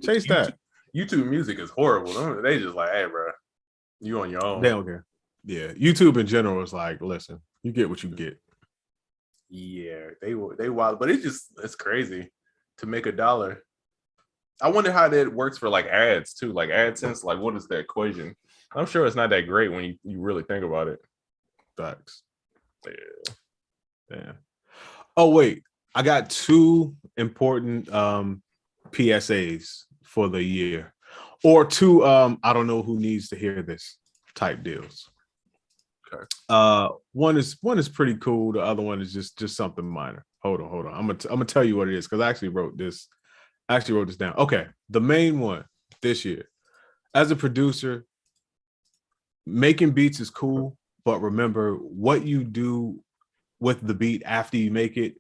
Chase that. YouTube music is horrible. They just like, hey, bro, you on your own. They don't care. Yeah, YouTube in general is like, listen, you get what you get. Yeah, they wild, but it's crazy to make $1. I wonder how that works for like ads too, like AdSense. Like, what is the equation? I'm sure it's not that great when you really think about it. Facts. Yeah. Yeah. Oh wait, I got 2 important PSAs for the year, or 2 I don't know who needs to hear this type deals. Okay. One is pretty cool. The other one is just something minor. Hold on. I'm gonna tell you what it is because I actually wrote this down. Okay, the main one this year. As a producer, making beats is cool, but remember what you do with the beat after you make it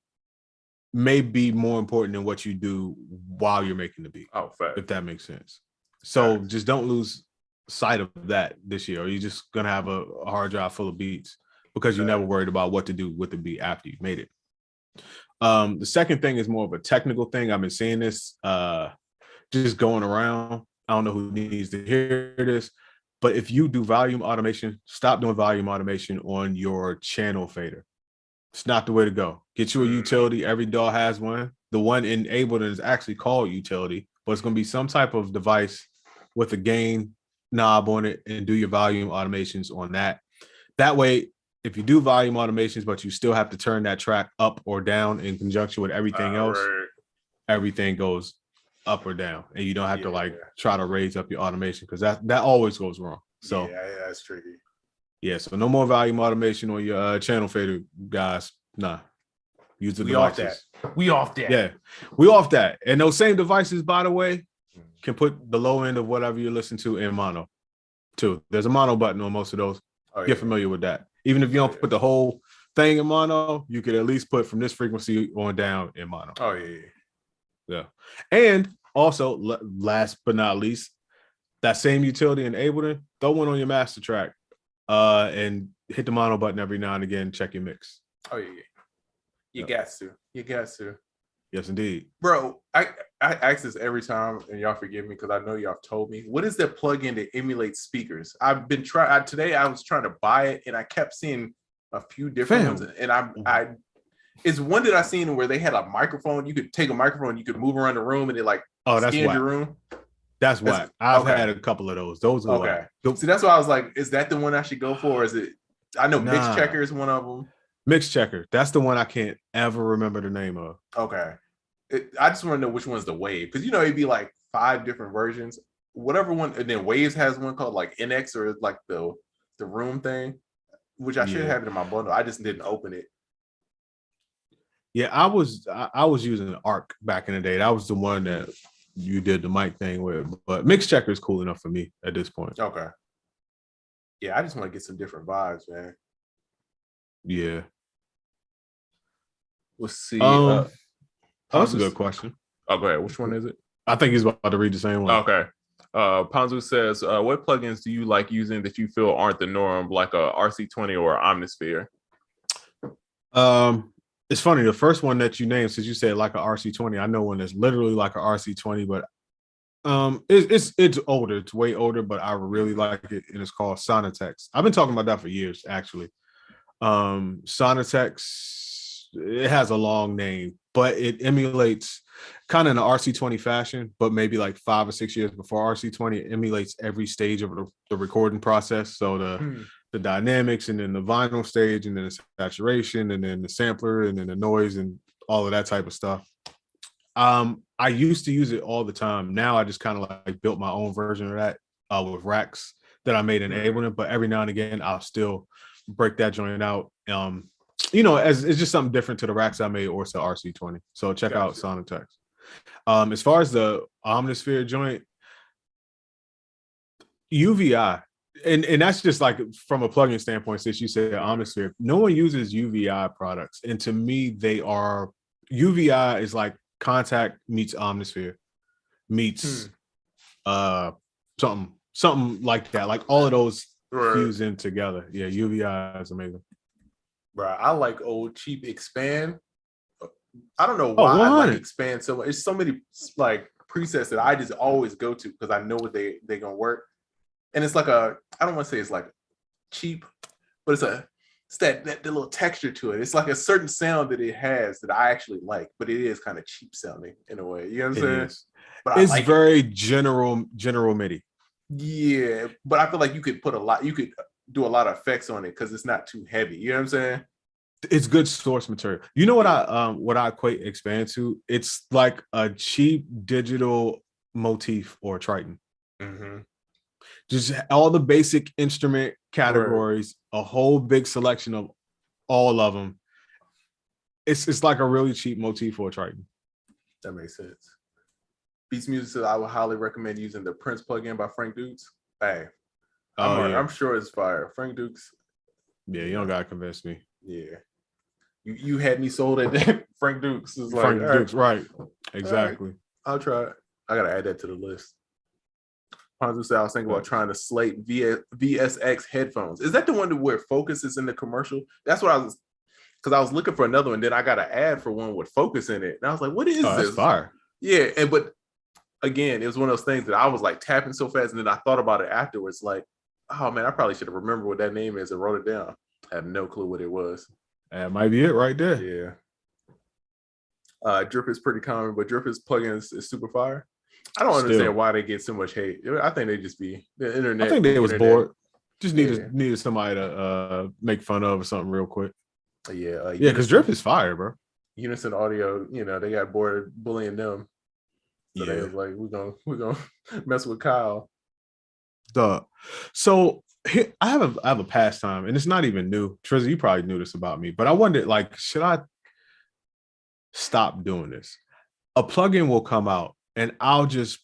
may be more important than what you do while you're making the beat. Oh, fact. If that makes sense. So Facts. just don't lose sight of that this year, or you're just gonna have a hard drive full of beats because you never worried about what to do with the beat after you made it. The second thing is more of a technical thing. I've been seeing this just going around. I don't know who needs to hear this, but if you do volume automation, stop doing volume automation on your channel fader. It's not the way to go. Get you a utility. Every DAW has one. The one in Ableton is actually called utility, but it's going to be some type of device with a gain knob on it, and do your volume automations on that. That way, if you do volume automations, but you still have to turn that track up or down in conjunction with everything else, Right. everything goes up or down, and you don't have to like try to raise up your automation because that always goes wrong. So yeah, that's tricky. Yeah, so no more volume automation on your channel fader, guys. Nah, use the devices. We off that. Yeah, we off that. And those same devices, by the way, can put the low end of whatever you listen to in mono, too. There's a mono button on most of those. Get familiar with that. Even if you don't put the whole thing in mono, you could at least put from this frequency on down in mono. Oh, yeah. And also, last but not least, that same utility in Ableton, throw one on your master track. And hit the mono button every now and again. Check your mix. Oh yeah, you got to. Yes, indeed, bro. I ask this every time, and y'all forgive me because I know y'all told me. What is that plugin that emulates speakers? I've been trying today. I was trying to buy it, and I kept seeing a few different ones. And I it's one that I seen where they had a microphone. You could take a microphone, you could move around the room, and it like that's scanned your room. That's whack. I've had a couple of those. Those are okay. See, that's why I was like, is that the one I should go for? Or is it? I know Mix Checker is one of them. Mix Checker. That's the one I can't ever remember the name of. Okay. I just want to know which one's the Wave, because it'd be like 5 different versions. Whatever one, and then Waves has one called like NX, or like the room thing, which I should have it in my bundle. I just didn't open it. Yeah, I was using Arc back in the day. That was the one that you did the mic thing with, but Mix Checker is cool enough for me at this point. Okay. Yeah, I just want to get some different vibes, man. Yeah. Let's see. That's a good question. Oh, go ahead. Which one is it? I think he's about to read the same one. Okay. Panzu says, what plugins do you like using that you feel aren't the norm, like a RC20 or Omnisphere? It's funny, the first one that you named, since you said like a RC20, I know one that's literally like a RC20, but it's older. It's way older, but I really like it, and it's called Sonatex. I've been talking about that for years, actually. Sonatex, it has a long name, but it emulates kind of in the RC20 fashion, but maybe like 5 or 6 years before RC20. It emulates every stage of the recording process. So the dynamics, and then the vinyl stage, and then the saturation, and then the sampler, and then the noise, and all of that type of stuff. I used to use it all the time. Now I just kind of like built my own version of that with racks that I made in Ableton, but every now and again I'll still break that joint out. As it's just something different to the racks I made, or to RC20. So check out Sonatex. As far as the Omnisphere joint, UVI. And that's just like from a plugin standpoint, since you said Omnisphere, no one uses UVI products. And to me, UVI is like Contact meets Omnisphere meets something like that. Like all of those fuse in together. Yeah, UVI is amazing. Bro, I like old cheap Expand. I don't know why I like Expand so much. It's so many like presets that I just always go to because I know what they're gonna work. And it's like I don't want to say it's like cheap, but it's that little texture to it. It's like a certain sound that it has that I actually like, but it is kind of cheap sounding in a way. You know what I'm saying? Is. But It's like very general MIDI. Yeah, but I feel like you could do a lot of effects on it because it's not too heavy. You know what I'm saying? It's good source material. You know what I equate expand to? It's like a cheap digital motif or Triton. Mm-hmm. Just all the basic instrument categories, a whole big selection of all of them. It's like a really cheap motif for a Triton. That makes sense. Beats Music says I would highly recommend using the Prince plugin by Frank Dukes. Hey, I'm sure it's fire. Frank Dukes. Yeah, you don't gotta convince me. Yeah. You had me sold at Frank Dukes. Is like, Frank Dukes, right. Exactly. Right. I'll try it. I gotta add that to the list. Ponzu said I was thinking about trying to slate VSX headphones. Is that the one where Focus is in the commercial? That's what I was, because I was looking for another one. Then I got an ad for one with Focus in it. And I was like, what is this? That's fire. Yeah. But again, it was one of those things that I was like tapping so fast. And then I thought about it afterwards. Like, oh man, I probably should have remembered what that name is and wrote it down. I have no clue what it was. That might be it right there. Yeah. Drip is pretty common, but Drip's plugin is super fire. I don't understand why they get so much hate. I think they just be the internet. I think they was bored. Just needed somebody to make fun of or something real quick. Yeah, because Drip is fire, bro. Unison Audio, they got bored bullying them. So they was like, we're gonna mess with Kyle. Duh. So here, I have a pastime, and it's not even new. Trizzy, you probably knew this about me, but I wondered, like, should I stop doing this? A plugin will come out, and I'll just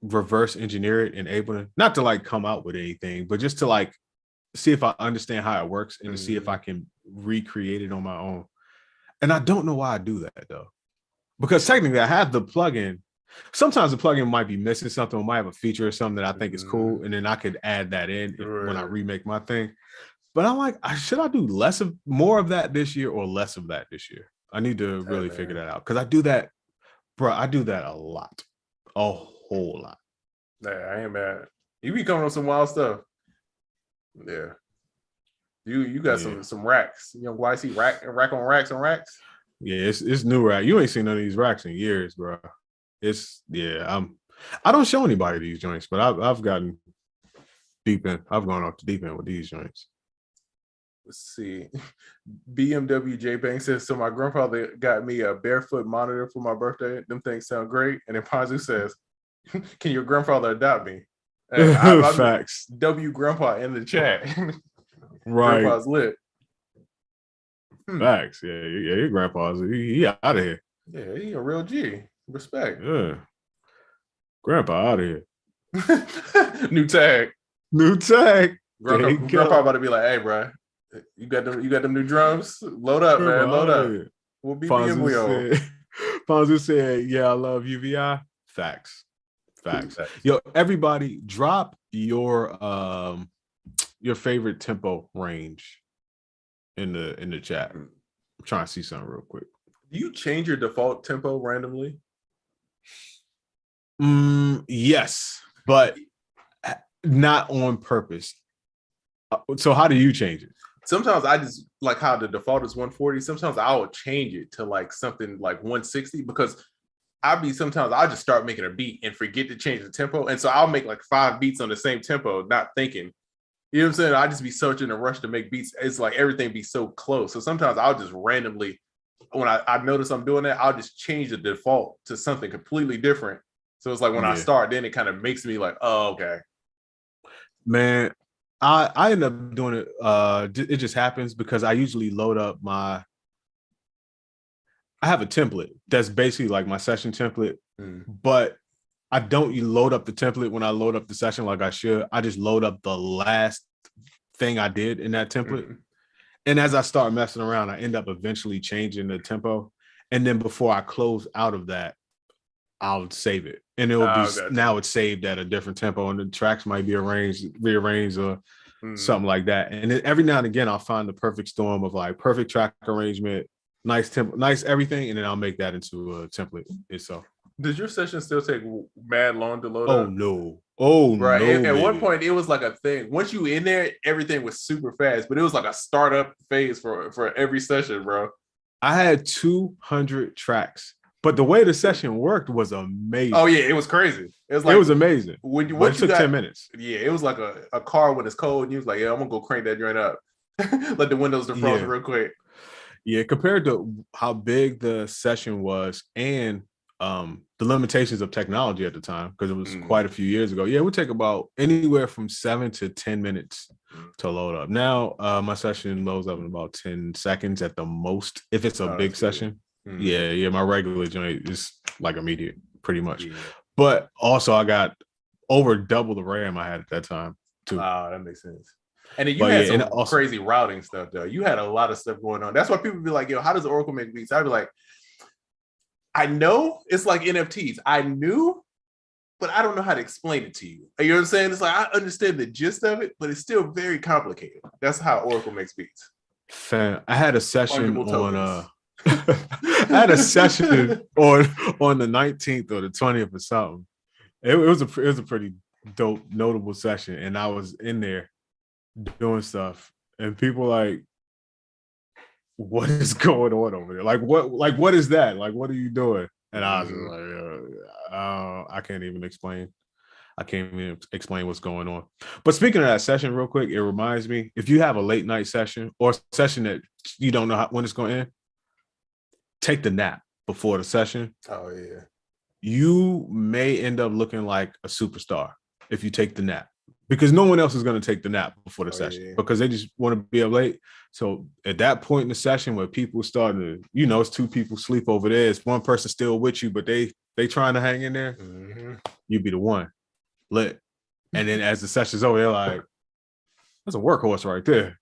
reverse engineer it in Ableton, not to like come out with anything, but just to like see if I understand how it works and to see if I can recreate it on my own. And I don't know why I do that though, because technically I have the plugin. Sometimes the plugin might be missing something, or might have a feature or something that I think is cool, and then I could add that in when I remake my thing. But I'm like, should I do more of that this year or less of that this year? I need to really figure that out, because I do that, bro. I do that a lot, a whole lot. Yeah, I ain't mad. You be coming on some wild stuff. Yeah, you got some racks. YC rack on racks on racks. Yeah, it's new rack. You ain't seen none of these racks in years, bro. I don't show anybody these joints, but I've gotten deep in. I've gone off the deep end with these joints. Let's see. BMW J Bank says, so my grandfather got me a barefoot monitor for my birthday. Them things sound great. And then Ponzu says, can your grandfather adopt me? Facts. W grandpa in the chat. Right. Grandpa's lit. Facts. Yeah, your grandpa's he out of here. Yeah, he a real G. Respect. Yeah. Grandpa out of here. New tag. Grandpa about to be like, hey, bro, you got them new drums? Load up, man. Load up. We'll be Fonzu said, yeah, I love UVI. Facts. Yo, everybody, drop your favorite tempo range in the chat. I'm trying to see something real quick. Do you change your default tempo randomly? Yes, but not on purpose. So how do you change it? Sometimes I just like how the default is 140. Sometimes I will change it to like something like 160, because I'll just start making a beat and forget to change the tempo. And so I'll make like 5 beats on the same tempo, not thinking. You know what I'm saying? I just be so in a rush to make beats. It's like everything be so close. So sometimes I'll just randomly, when I notice I'm doing that, I'll just change the default to something completely different. So it's like when I start, then it kind of makes me like, oh, okay. Man, I end up doing it. It just happens because I usually load up I have a template that's basically like my session template, but I don't load up the template when I load up the session like I should. I just load up the last thing I did in that template. And as I start messing around, I end up eventually changing the tempo. And then before I close out of that, I'll save it. And it'll be now it's saved at a different tempo, and the tracks might be rearranged or something like that. And then every now and again, I'll find the perfect storm of like perfect track arrangement, nice tempo, nice everything, and then I'll make that into a template itself. Does your session still take mad long to load Oh up? no. Oh Right. no. At one Baby. point, it was like a thing. Once you in there, everything was super fast, but it was like a startup phase for every session, bro. I had 200 tracks, but the way the session worked was amazing. Oh yeah, it was crazy. It was It like was amazing. when you But once it you took got 10 minutes. yeah, it was like a car when it's cold, and you was like, yeah, I'm gonna go crank that joint up. Let the windows defrost Yeah. real quick. Yeah, compared to how big the session was and the limitations of technology at the time, because it was quite a few years ago. Yeah, it would take about anywhere from 7 to 10 minutes to load up. Now, my session loads up in about 10 seconds at the most. If it's a big session, yeah, my regular joint is like immediate, pretty much. Yeah. But also, I got over double the RAM I had at that time too. Oh, that makes sense. And then you had some also, crazy routing stuff, though. You had a lot of stuff going on. That's why people be like, yo, how does Oracle make beats? I'd be like, I know it's like NFTs. I knew, but I don't know how to explain it to you. You know what I'm saying? It's like, I understand the gist of it, but it's still very complicated. That's how Oracle makes beats. Fam, I had a session on I had a session on the 19th or the 20th or something. It was a pretty dope, notable session, and I was in there doing stuff, and people like, what is going on over there? Like what is that? Like, what are you doing? And I was just like, I can't even explain. I can't even explain what's going on. But speaking of that session, real quick, it reminds me, if you have a late night session or a session that you don't know when it's going to end, take the nap before the session. Oh yeah. You may end up looking like a superstar if you take the nap, because no one else is going to take the nap before the session because they just want to be up late. So at that point in the session where people starting to, it's two people sleep over there, it's one person still with you, but they trying to hang in there, you be the one lit. And then as the session's over, they're like, that's a workhorse right there.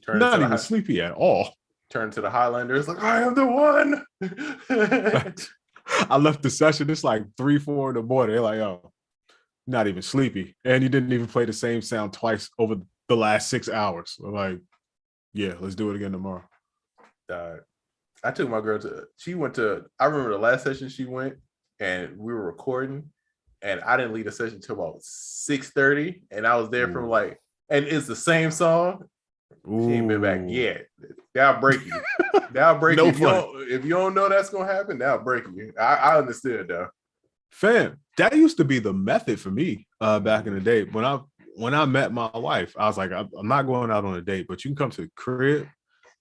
Not even sleepy at all. Turn to the Highlander. It's like, I am the one. I left the session. It's like 3-4 in the morning. They're like, oh, not even sleepy. And you didn't even play the same sound twice over the last 6 hours. I'm like, yeah, let's do it again tomorrow. I took my girl I remember the last session she went and we were recording and I didn't leave the session until about 6:30. And I was there from and it's the same song. She ain't been back yet. That'll break you. That'll break you. If you don't know that's gonna happen, that'll break you. I understood though. Fam, that used to be the method for me back in the day. When I met my wife, I was like, I'm not going out on a date, but you can come to the crib.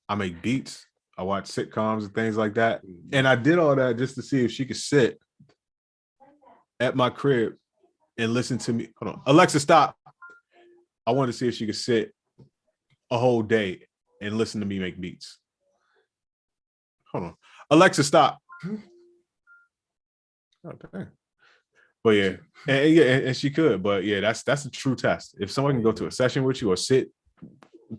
I make beats. I watch sitcoms and things like that. And I did all that just to see if she could sit at my crib and listen to me. Hold on. Alexa, stop. I wanted to see if she could sit a whole day and listen to me make beats. Hold on. Alexa, stop. Okay. But yeah, and she could. But yeah, that's a true test. If someone can go to a session with you or sit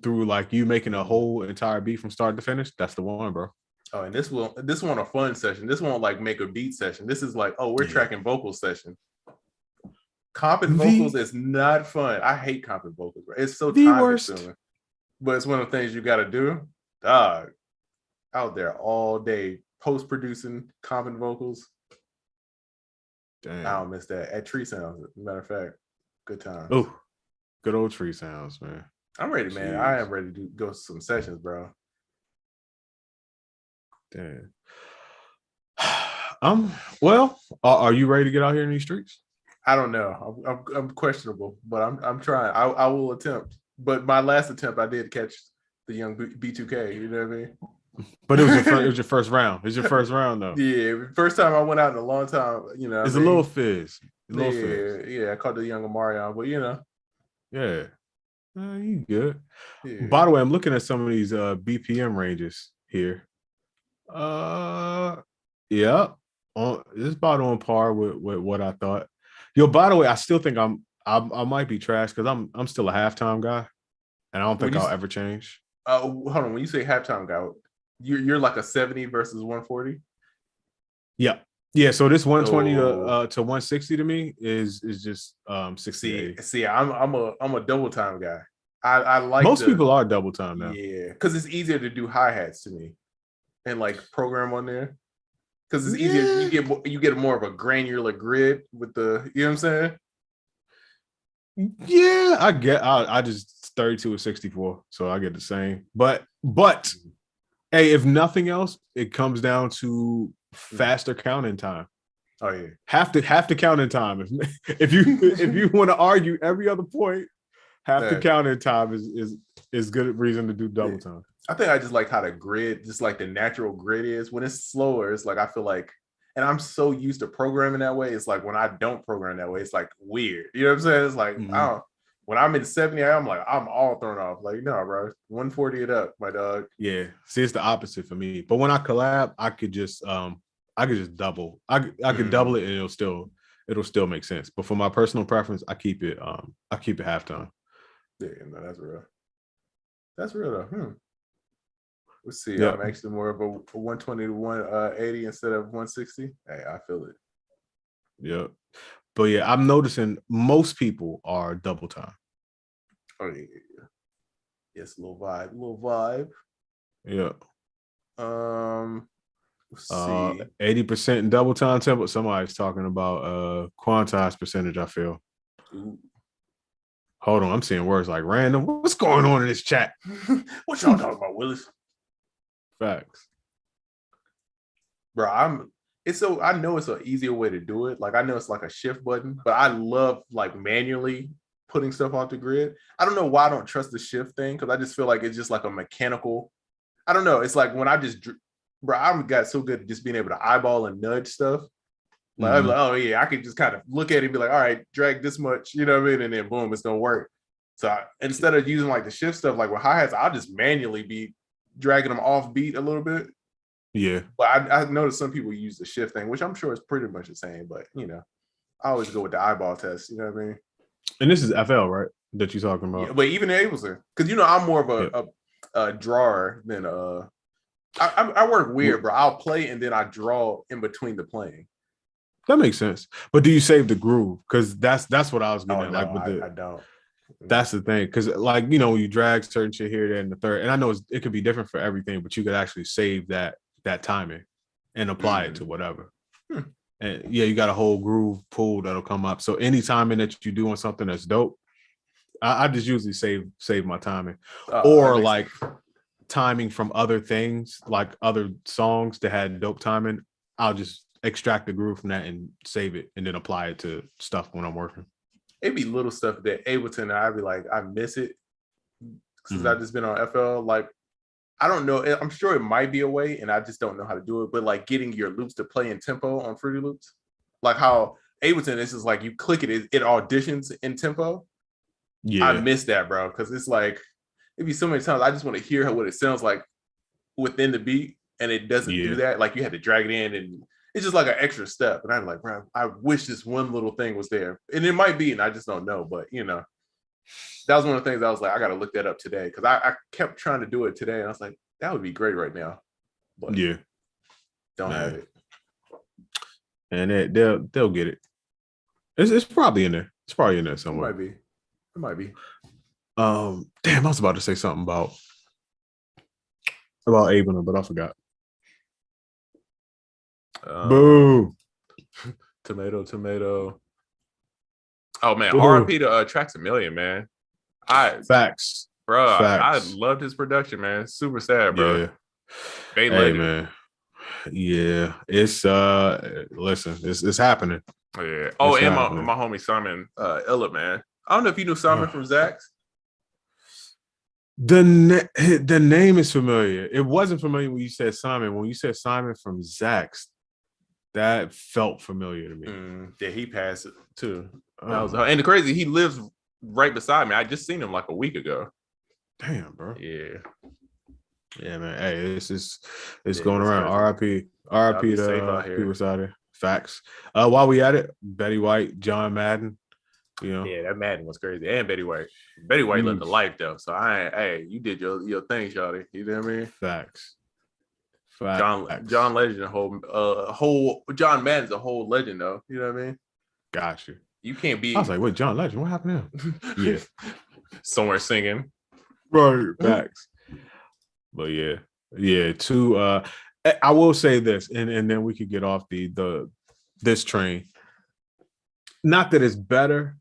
through like you making a whole entire beat from start to finish, that's the one, bro. Oh, and this one a fun session. This won't like make a beat session. This is like, we're tracking vocal session. Comping vocals is not fun. I hate comping vocals, bro. It's so time consuming. But it's one of the things you got to do. Dog, out there all day post producing comping vocals. Damn. I don't miss that. At Tree Sounds, as a matter of fact, good times. Oh, good old Tree Sounds, man. I'm ready, man. I am ready to go to some sessions, bro. Damn. Well, are you ready to get out here in these streets? I don't know. I'm questionable, but I'm trying. I will attempt. But my last attempt, I did catch the young B2K. You know what I mean? But it was your first round. It's your first round, though. Yeah, first time I went out in a long time. You know, it's a little fizz. Yeah, I caught the young Omarion, but yeah, you good. Yeah. By the way, I'm looking at some of these BPM ranges here. Yeah, it's about on par with what I thought. Yo, by the way, I still think I might be trash because I'm still a halftime guy, and I don't think I'll ever change. Hold on, when you say halftime guy, you're like a 70 versus 140. Yeah. So this 120 to 160 to me is just 60. See, I'm a double time guy. I like most people are double time now. Yeah, because it's easier to do hi-hats to me and like program on there. because it's easier. You get more of a granular grid with the, you know what I'm saying? Yeah, I just 32 or 64, so I get the same. But hey, if nothing else, it comes down to faster counting time. Oh yeah, have to count in time. If you want to argue every other point, have to count in time is good reason to do double time. I think I just like how the grid, just like the natural grid is. When it's slower, it's like I feel like, and I'm so used to programming that way. It's like when I don't program that way, it's like weird. You know what I'm saying? It's like I don't. When I'm in 70, I'm all thrown off. Like, no, bro, 140 it up, my dog. Yeah, see, it's the opposite for me. But when I collab, I could just double. I could double it and it'll still make sense. But for my personal preference, I keep it halftime. Yeah, no, that's real. That's real though. Let's see. Yep. I'm actually more of a 120 to 180 instead of 160. Hey, I feel it. Yeah. But yeah, I'm noticing most people are double time. Oh yeah. Yes, little vibe. Yeah. Let's see. 80% in double time tempo. Somebody's talking about quantized percentage, I feel. Ooh. Hold on, I'm seeing words like random. What's going on in this chat? What y'all talking about, Willis? Facts. Bro, I know it's an easier way to do it. Like I know it's like a shift button, but I love like manually putting stuff off the grid. I don't know why I don't trust the shift thing, because I just feel like it's just like a mechanical. I don't know. It's like when I just, bro, I've got so good at just being able to eyeball and nudge stuff. Like I'm like, oh yeah, I could just kind of look at it and be like, all right, drag this much, you know what I mean? And then boom, it's gonna work. So instead of using like the shift stuff, like with hi-hats, I'll just manually be dragging them off beat a little bit. Yeah. But I noticed some people use the shift thing, which I'm sure is pretty much the same, but you know, I always go with the eyeball test, you know what I mean? And this is FL, right? That you're talking about. Yeah, but even Ableton, because you know, I'm more of a drawer than I work weird, bro. I'll play and then I draw in between the playing. That makes sense. But do you save the groove? Because that's what I was getting at. No, Like I don't. That's the thing. Because like, you know, when you drag certain shit here, there, and the third, and I know it could be different for everything, but you could actually save that timing and apply it to whatever. And yeah, you got a whole groove pool that'll come up. So any timing that you do on something that's dope, I just usually save my timing. Or like timing from other things, like other songs that had dope timing. I'll just extract the groove from that and save it and then apply it to stuff when I'm working. It'd be little stuff that Ableton, I'd be like, I miss it since I've just been on FL. Like, I don't know. I'm sure it might be a way, and I just don't know how to do it. But like getting your loops to play in tempo on Fruity Loops, like how Ableton, this is like you click it, it auditions in tempo. Yeah, I miss that, bro, because it's like it'd be so many times I just want to hear what it sounds like within the beat, and it doesn't do that. Like you had to drag it in, and it's just like an extra step. And I'm like, bro, I wish this one little thing was there, and it might be, and I just don't know. But you know. That was one of the things I was like, I got to look that up today, because I kept trying to do it today. And I was like, that would be great right now. But yeah, don't have it. And they'll get it. It's probably in there. It's probably in there somewhere. It might be. Damn, I was about to say something about Ableton, but I forgot. Boo. Tomato. Oh man, R.I.P to Tracks a Million, man. Facts, bro. Facts. I loved his production, man. Super sad, bro. Yeah. Hey man. Yeah, it's listen, it's happening. Yeah. Oh, and my homie Simon Ella, man. I don't know if you knew Simon from Zach's. The name is familiar. It wasn't familiar when you said Simon. When you said Simon from Zach's, that felt familiar to me. Yeah, he passed it too. And the crazy, he lives right beside me. I just seen him like a week ago. Damn, bro. Yeah, man. Hey, it's going around. R.I.P. to people beside it. Facts. While we at it, Betty White, John Madden. You know, yeah, that Madden was crazy, and Betty White. Betty White lived the life though. So you did your thing, shawty. You know what I mean? Facts. John Legend, whole John Madden's a whole legend though. You know what I mean? Got you. You can't be. I was like, wait, John Legend, what happened to him? Yeah, somewhere singing. Right, facts. But yeah. Two. I will say this, and then we could get off this train. Not that it's better,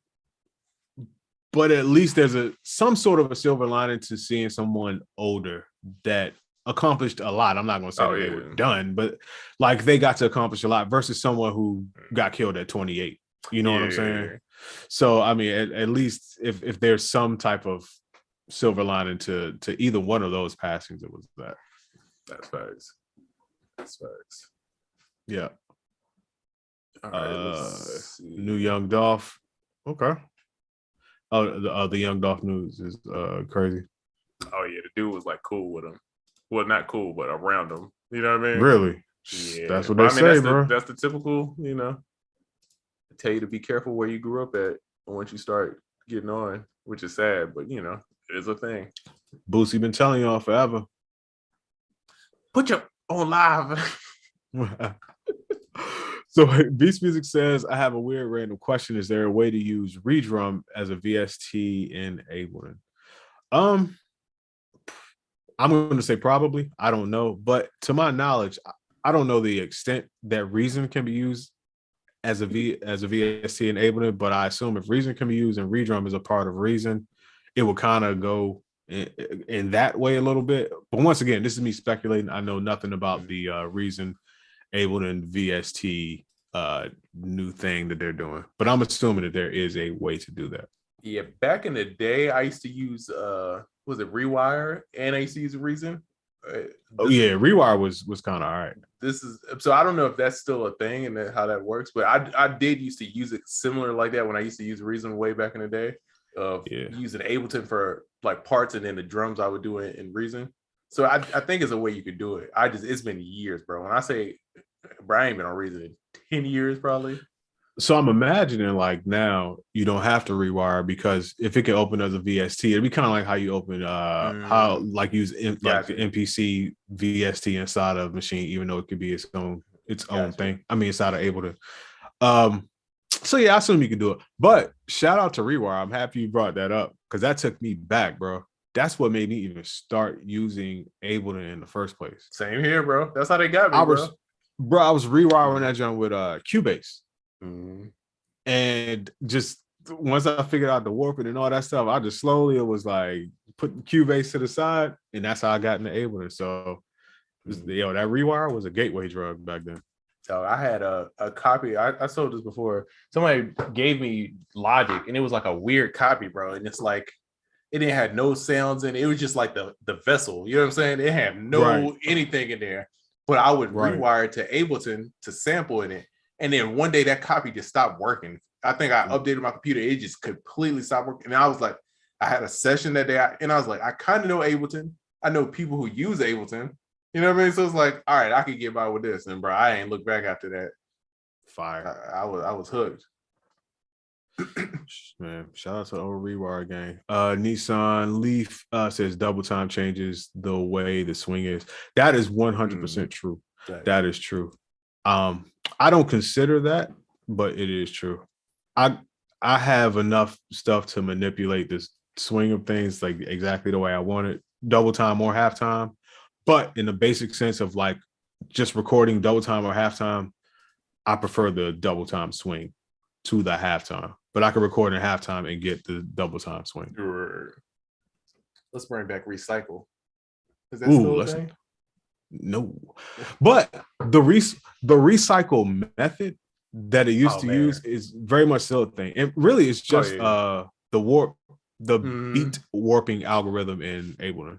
but at least there's some sort of a silver lining to seeing someone older that accomplished a lot. I'm not going to say they were done, but like they got to accomplish a lot versus someone who got killed at 28. You know what I'm saying? So I mean, at least if there's some type of silver lining to either one of those passings, it was that. That's facts. That's facts. Yeah. All right, new Young Dolph. Okay. Oh, the Young Dolph news is crazy. Oh yeah, the dude was like cool with him. Well, not cool, but around him. You know what I mean? Really? Yeah. That's what they say, bro. That's the typical, you know. I tell you to be careful where you grew up at once you start getting on, which is sad, but you know, it is a thing. Boosie been telling y'all forever. Put your on live. So Beast Music says, I have a weird random question. Is there a way to use redrum as a VST in Ableton? I'm going to say probably. I don't know. But to my knowledge, I don't know the extent that Reason can be used as a VST in Ableton, but I assume if Reason can be used and redrum is a part of Reason, it will kind of go in that way a little bit. But once again, this is me speculating. I know nothing about the Reason Ableton VST new thing that they're doing, but I'm assuming that there is a way to do that. Yeah, back in the day, I used to use was it Rewire, and I used to use Reason. Rewire was kind of all right. This is so I don't know if that's still a thing and how that works, but I did used to use it similar like that when I used to use Reason way back in the day of using Ableton for like parts and then the drums I would do it in Reason. So I think it's a way you could do it. It's been years, bro. When I say, bro, I ain't been on Reason in 10 years probably. So I'm imagining like now you don't have to rewire because if it can open as a VST, it'd be kind of like how you open how like use the MPC VST inside of machine, even though it could be its own thing. I mean, inside of Ableton. So yeah, I assume you can do it. But shout out to Rewire. I'm happy you brought that up because that took me back, bro. That's what made me even start using Ableton in the first place. Same here, bro. That's how they got me, I was rewiring that joint with Cubase. And just once I figured out the warping and all that stuff, I just slowly, it was like putting Cubase to the side, and that's how I got into Ableton. So that Rewire was a gateway drug back then. So I had a copy. I sold this before. Somebody gave me Logic, and it was like a weird copy, bro. And it's like it didn't have no sounds in it. It was just like the vessel. You know what I'm saying? It had no anything in there. But I would rewire it to Ableton to sample in it. And then one day that copy just stopped working. I think I updated my computer. It just completely stopped working. And I was like, I had a session that day. And I was like, I kind of know Ableton. I know people who use Ableton. You know what I mean? So it's like, all right, I could get by with this. And bro, I ain't looked back after that. Fire. I was hooked. Man, shout out to the old Rewire gang. Nissan Leaf says double time changes the way the swing is. That is 100% true. That is true. I don't consider that, but it is true. I have enough stuff to manipulate this swing of things like exactly the way I want it, double time or halftime. But in the basic sense of like just recording double time or halftime, I prefer the double time swing to the halftime. But I can record in halftime and get the double time swing. Let's bring back recycle. Is that still a thing? No, but the recycle method that it used to use is very much still a thing. It really is just the beat warping algorithm in Ableton.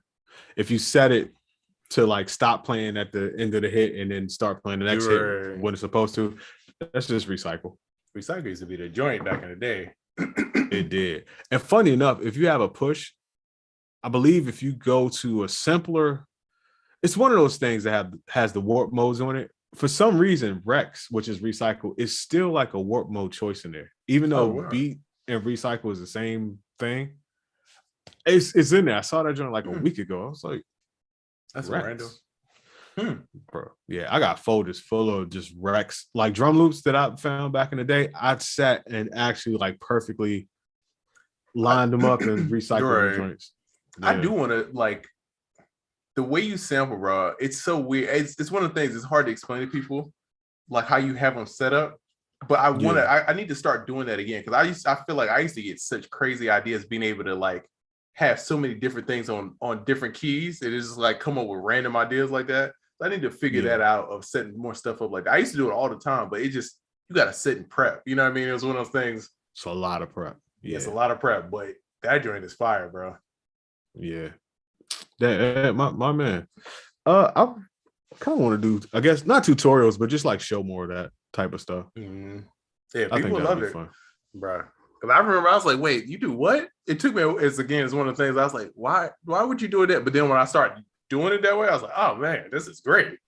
If you set it to like stop playing at the end of the hit and then start playing the next hit when it's supposed to, that's just recycle. Recycle used to be the joint back in the day. It did. And funny enough, if you have a push, I believe if you go to a simpler, it's one of those things that has the warp modes on it. For some reason, Rex, which is recycle, is still like a warp mode choice in there. Even though beat and recycle is the same thing, it's in there. I saw that joint like a week ago. I was like, that's random. Bro, yeah, I got folders full of just Rex, like drum loops that I found back in the day. I'd sat and actually like perfectly lined them up and recycled the joints. Yeah. I do want to like the way you sample, bro, it's so weird. It's one of the things. It's hard to explain to people, like how you have them set up. But I need to start doing that again because I feel like I used to get such crazy ideas being able to like have so many different things on different keys. It is just like come up with random ideas like that. I need to figure that out of setting more stuff up like that. I used to do it all the time, but it just you got to sit and prep. You know what I mean? It was one of those things. It's a lot of prep. Yeah, it's a lot of prep, but that joint is fire, bro. Yeah, my man. I kind of want to do, I guess, not tutorials, but just like show more of that type of stuff. Mm-hmm. Yeah, I people think love it, fun. bro. Because I remember I was like, "Wait, you do what?" It took me. It's one of the things I was like, "Why? Why would you do that?" But then when I started doing it that way, I was like, "Oh man, this is great."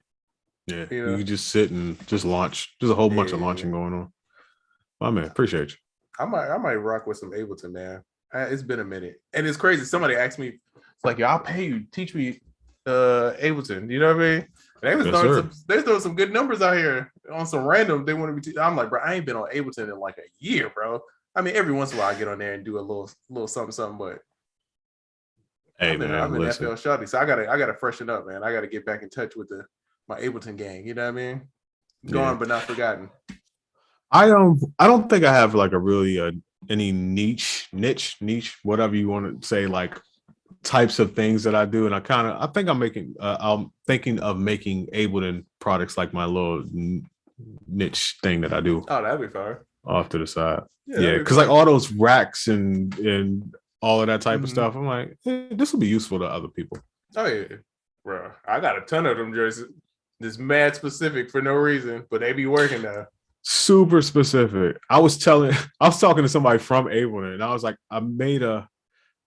Yeah, you just sit and just launch. There's a whole bunch of launching going on. My man, appreciate you. I might rock with some Ableton, man. It's been a minute, and it's crazy. Somebody asked me, "It's like, yeah, I'll pay you, teach me Ableton." You know what I mean? They was doing some good numbers out here on some random. They want to be. I'm like, bro, I ain't been on Ableton in like a year, bro. I mean, every once in a while I get on there and do a little something, but hey, I'm in FL Shawty, so I gotta freshen up, man. I gotta get back in touch with my Ableton gang. You know what I mean? Gone but not forgotten. I don't think I have like a really any niche, whatever you want to say, like types of things that I do, and I think I'm thinking of making Ableton products like my little niche thing that I do. Oh, that'd be fun. Off to the side, yeah, because like all those racks and all of that type of stuff, I'm like, this will be useful to other people. Oh yeah, bro, I got a ton of them jerseys. This mad specific for no reason, but they be working now. Super specific. I was talking to somebody from Ableton, and I was like, I made a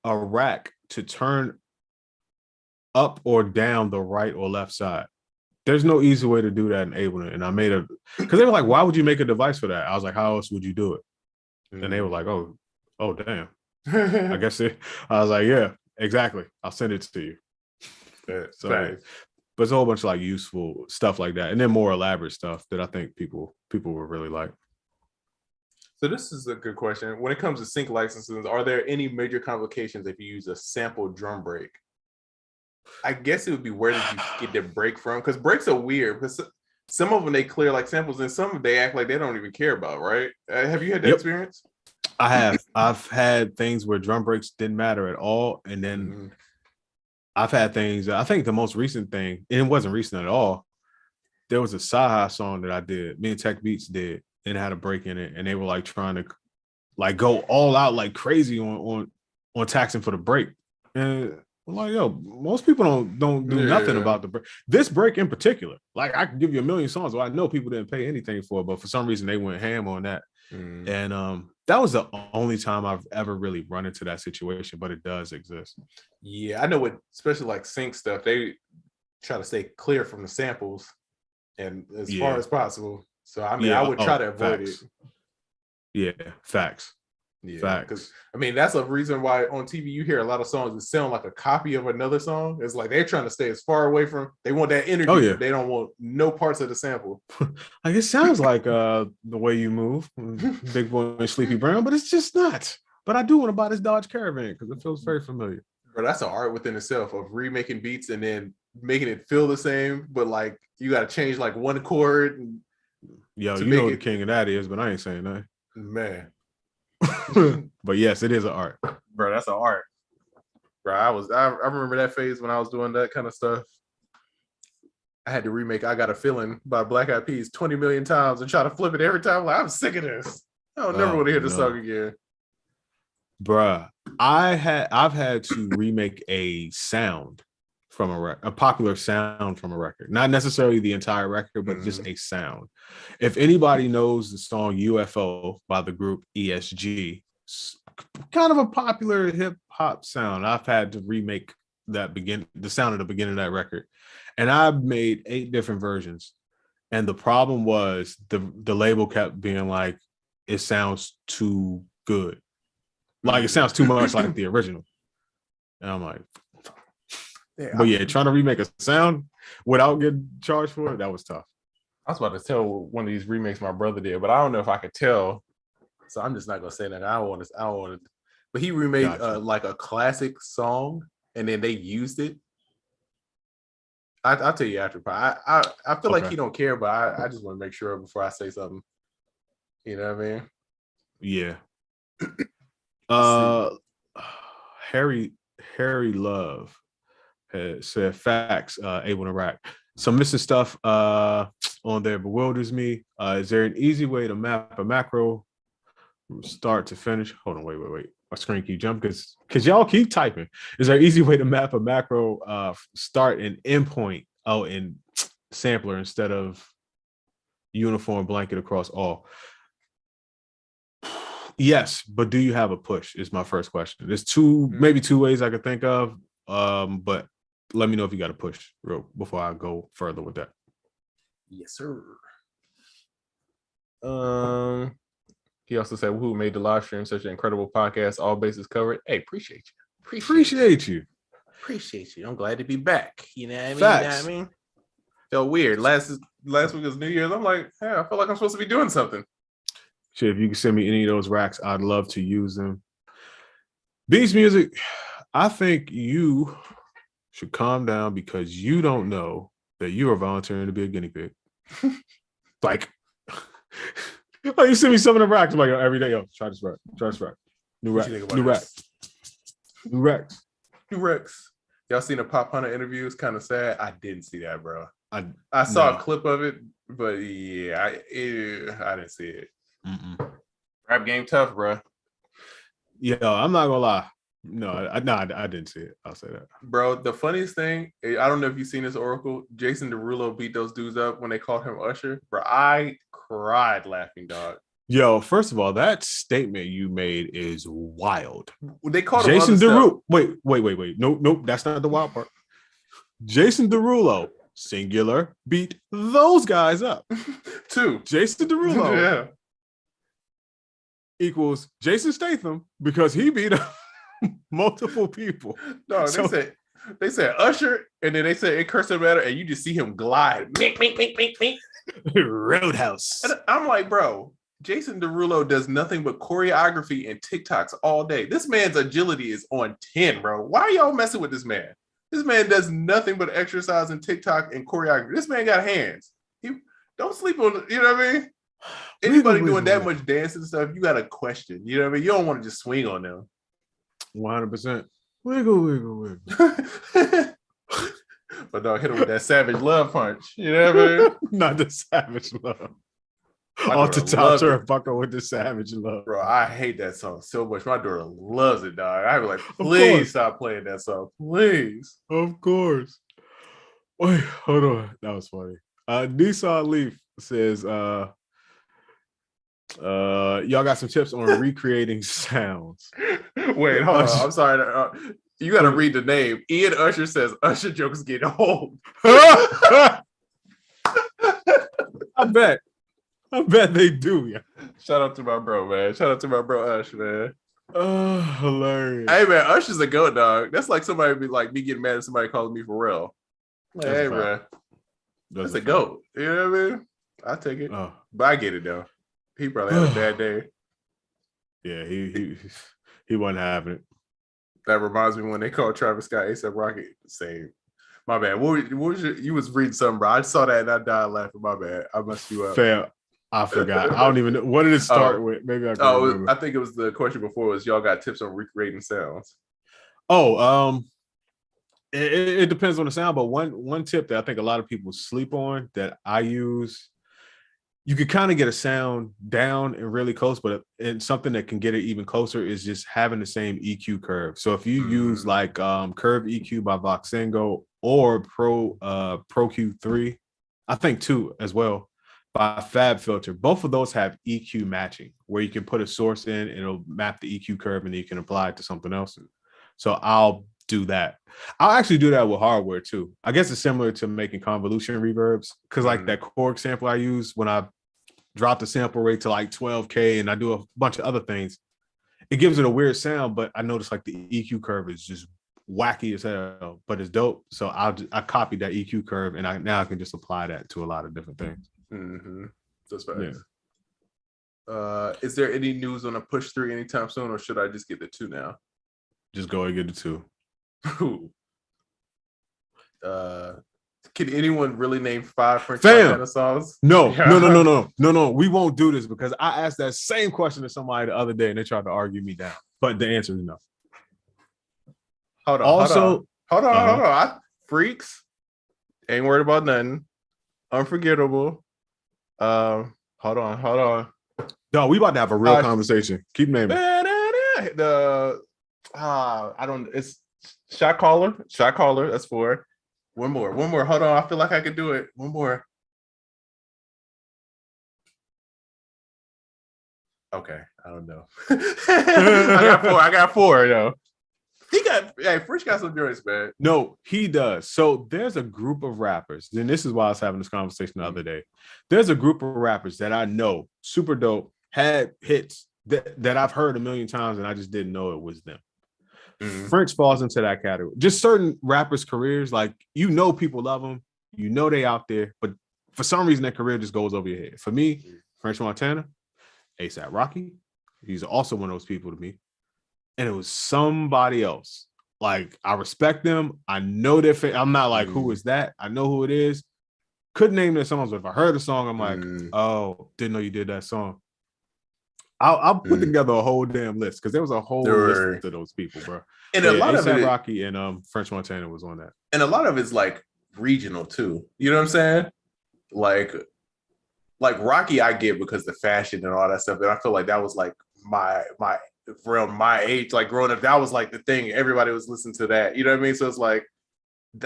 rack to turn up or down the right or left side. There's no easy way to do that in Ableton. And I made because they were like, why would you make a device for that? I was like, how else would you do it? And they were like, oh damn. I guess I was like, yeah, exactly. I'll send it to you. So, but it's a whole bunch of like useful stuff like that, and then more elaborate stuff that I think people will really like. So this is a good question. When it comes to sync licenses, are there any major complications if you use a sample drum break? I guess it would be where did you get the break from? Because breaks are weird. Because some of them they clear like samples, and some of them they act like they don't even care about. Right? Have you had that experience? I have. I've had things where drum breaks didn't matter at all, and then I've had things. I think the most recent thing, and it wasn't recent at all. There was a Saha song that I did. Me and Tech Beats did, and it had a break in it, and they were like trying to like go all out like crazy on taxing for the break. And I'm like, yo, most people don't do nothing about the break. This break in particular, like I could give you a million songs where I know people didn't pay anything for it, but for some reason they went ham on that. And that was the only time I've ever really run into that situation, but it does exist. Yeah, I know what, especially like sync stuff, they try to stay clear from the samples and as far as possible. So I mean, I would try to avoid it. Yeah, facts. Yeah, facts. Because I mean, that's a reason why on TV you hear a lot of songs that sound like a copy of another song. It's like they're trying to stay as far away from. They want that energy. But they don't want no parts of the sample. Like it sounds like the way you move, Big Boy and Sleepy Brown, but it's just not. But I do want to buy this Dodge Caravan because it feels very familiar. But that's an art within itself of remaking beats and then making it feel the same, but like you got to change like one chord. And yo, you know what the king of that is, but I ain't saying that. Man. But yes, it is an art, bro. That's an art, bro. I remember that phase when I was doing that kind of stuff. I had to remake "I Got a Feeling" by Black Eyed Peas 20 million times and try to flip it every time. Like, I'm sick of this. I don't never want to hear this song again, bruh. I've had to remake a sound from a popular sound from a record, not necessarily the entire record, but just a sound. If anybody knows the song UFO by the group ESG, kind of a popular hip hop sound, I've had to remake the sound at the beginning of that record. And I've made 8 different versions. And the problem was the label kept being like, it sounds too good. Like it sounds too much like the original. And I'm like, but yeah, trying to remake a sound without getting charged for it, that was tough. I was about to tell one of these remakes my brother did, but I don't know if I could tell. So I'm just not gonna say that. I don't want to. But he remade like a classic song, and then they used it. I'll tell you after. I feel like Okay. he don't care, but I just want to make sure before I say something. You know what I mean? Yeah. See. Harry Love had said facts, able to rack. Some missing stuff on there bewilders me. Is there an easy way to map a macro from start to finish? Hold on, wait. My screen keep jumping because y'all keep typing. Is there an easy way to map a macro start and endpoint in sampler instead of uniform blanket across all? Yes, but do you have a push? Is my first question. There's maybe two ways I could think of. But let me know if you got a push real before I go further with that. Yes, sir. He also said, "Who made the live stream such an incredible podcast? All bases covered." Hey, appreciate you. Appreciate you. Appreciate you. I'm glad to be back. You know what I mean? Facts. You know what I mean? Felt weird. Last week was New Year's. I'm like, hey, I feel like I'm supposed to be doing something. Shit, if you can send me any of those racks, I'd love to use them. Beats Music, I think you should calm down because you don't know that you are volunteering to be a guinea pig. Like, oh, you send me some of the racks. I'm like, every day, try this rack. New rack. New racks. Y'all seen a Pop Hunter interview? It's kind of sad. I didn't see that, bro. I saw a clip of it, but yeah, I didn't see it. Rap game tough, bro. Yeah, I'm not gonna lie. No, I didn't see it. I'll say that, bro. The funniest thing, I don't know if you've seen this, Oracle. Jason Derulo beat those dudes up when they called him Usher, bro. I cried laughing, dog. Yo, first of all, that statement you made is wild. They called Jason Derulo. Wait. Nope, that's not the wild part. Jason Derulo, singular, beat those guys up. Two. Jason Derulo. Yeah. Equals Jason Statham because he beat up multiple people. No, they said Usher, and then they said it cursed him better, and you just see him glide. Mink. Roadhouse. And I'm like, bro, Jason Derulo does nothing but choreography and TikToks all day. This man's agility is on 10, bro. Why are y'all messing with this man? This man does nothing but exercise and TikTok and choreography. This man got hands. Don't sleep on, you know what I mean? Anybody doing that much dancing stuff, you got to question. You know what I mean? You don't want to just swing on them. 100%. Wiggle. But dog, hit him with that savage love punch. You know what I mean? Not the savage love. Off the top turnbuckle with the savage love. Bro, I hate that song so much. My daughter loves it, dog. I be like, please stop playing that song. Please. Of course. Wait, hold on. That was funny. Nissan Leaf says, y'all got some tips on recreating sounds. Wait, hold on. I'm sorry. You got to read the name. Ian Usher says Usher jokes get old. I bet they do. Yeah. Shout out to my bro, man. Shout out to my bro Usher, man. Oh, hilarious. Hey, man, Usher's a goat, dog. That's like somebody be like me getting mad at somebody calling me for real. Like, hey, bro. That's a goat. You know what I mean? I take it. Oh. But I get it, though. He probably had a bad day. Yeah, he wasn't having it. That reminds me when they called Travis Scott A$AP Rocky. Same. My bad. What was you was reading something, bro? I saw that and I died laughing. My bad. I messed you up. Fair. I forgot. I don't even know. What did it start with? Maybe I can remember. I think it was the question before was y'all got tips on recreating sounds. It depends on the sound, but one tip that I think a lot of people sleep on that I use, you could kind of get a sound down and really close, and something that can get it even closer is just having the same EQ curve. So if you use like Curve EQ by Voxengo or Pro Q3, I think 2 as well, by Fab Filter, both of those have EQ matching, where you can put a source in and it'll map the EQ curve and then you can apply it to something else. So I'll do that. I'll actually do that with hardware too. I guess it's similar to making convolution reverbs, because like that Korg sample I use, when I drop the sample rate to like 12K and I do a bunch of other things, it gives it a weird sound, but I notice like the EQ curve is just wacky as hell, but it's dope. So I copied that EQ curve and now I can just apply that to a lot of different things. That's right. Yeah. Is there any news on a push 3 anytime soon, or should I just get the 2 now? Just go and get the 2. Can Can anyone really name 5 French Fam. Montana songs? No, Yeah. no. We won't do this because I asked that same question to somebody the other day and they tried to argue me down. But the answer is no. Hold on. Also, hold on. Freaks. Ain't worried about nothing. Unforgettable. Hold on. no, we about to have a real conversation. Keep naming. It's Shot Caller. That's 4. One more. Hold on. I feel like I could do it. One more. Okay. I don't know. I got 4, yo. Fresh got some joints, man. No, he does. So there's a group of rappers, and this is why I was having this conversation the other day. There's a group of rappers that I know, super dope, had hits that I've heard a million times, and I just didn't know it was them. Mm-hmm. French falls into that category. Just certain rappers' careers, like, people love them, they out there, but for some reason their career just goes over your head. For me, French Montana, A$AP Rocky, he's also one of those people to me. And it was somebody else. Like, I respect them. I know their I'm not like, who is that? I know who it is. Couldn't name their songs, but if I heard a song, I'm like, oh, didn't know you did that song. I'll put together a whole damn list because there was a whole list of those people, bro. And a lot of it, Rocky and French Montana was on that. And a lot of it's like regional too. You know what I'm saying? Like Rocky, I get because the fashion and all that stuff. And I feel like that was like my around my age, like growing up, that was like the thing. Everybody was listening to that. You know what I mean? So it's like,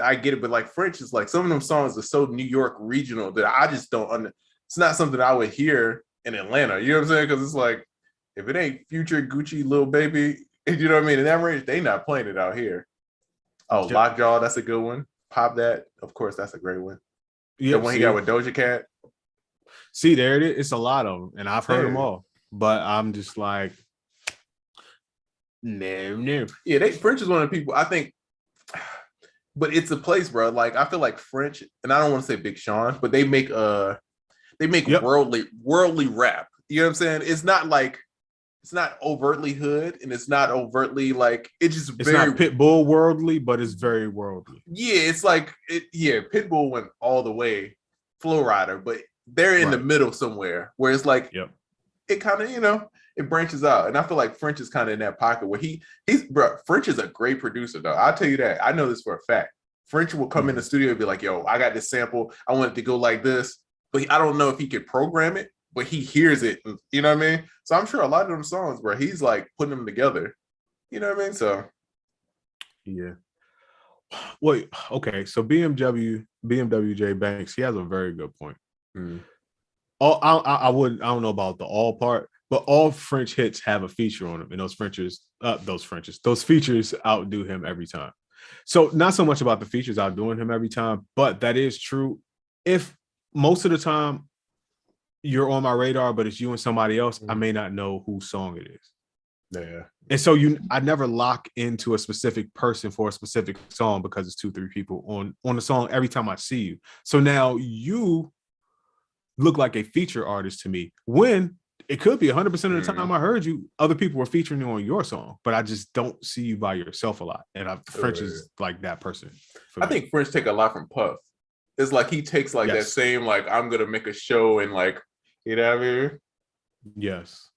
I get it, but like French is like, some of them songs are so New York regional that I just don't it's not something I would hear in Atlanta. You know what I'm saying? Because it's like, if it ain't Future, Gucci, Lil Baby, you know what I mean? In that range, they not playing it out here. Oh, Lockjaw, that's a good one. Pop That, of course, that's a great one. The one he got with Doja Cat. See, there it is. It's a lot of them, and I've heard them all. But I'm just like, no. Yeah, French is one of the people, I think, but it's a place, bro. Like, I feel like French, and I don't want to say Big Sean, but they make worldly rap. You know what I'm saying? It's not like, it's not overtly hood, and it's not overtly like, it's very not Pitbull worldly, but it's very worldly. Yeah, it's like Pitbull went all the way, Flow Rider, but they're in the middle somewhere where it's like, it kind of, it branches out. And I feel like French is kind of in that pocket where French is a great producer, though. I'll tell you that. I know this for a fact. French will come in the studio and be like, yo, I got this sample. I want it to go like this. But I don't know if he could program it, but he hears it. You know what I mean? So I'm sure a lot of them songs, bro, he's like putting them together. You know what I mean? So. Yeah. Wait, okay. So BMW J Banks, he has a very good point. I don't know about the all part, but all French hits have a feature on them, and those features outdo him every time. So not so much about the features outdoing him every time, but that is true. If most of the time you're on my radar, but it's you and somebody else, I may not know whose song it is. Yeah. And so I never lock into a specific person for a specific song because it's 2-3 people on the song every time I see you. So now you look like a feature artist to me, when it could be 100% of the time I heard you, other people were featuring you on your song, but I just don't see you by yourself a lot. And French is like that person. I think French take a lot from Puff. It's like he takes like that same, like, I'm gonna make a show and like, you know what I mean? Yes.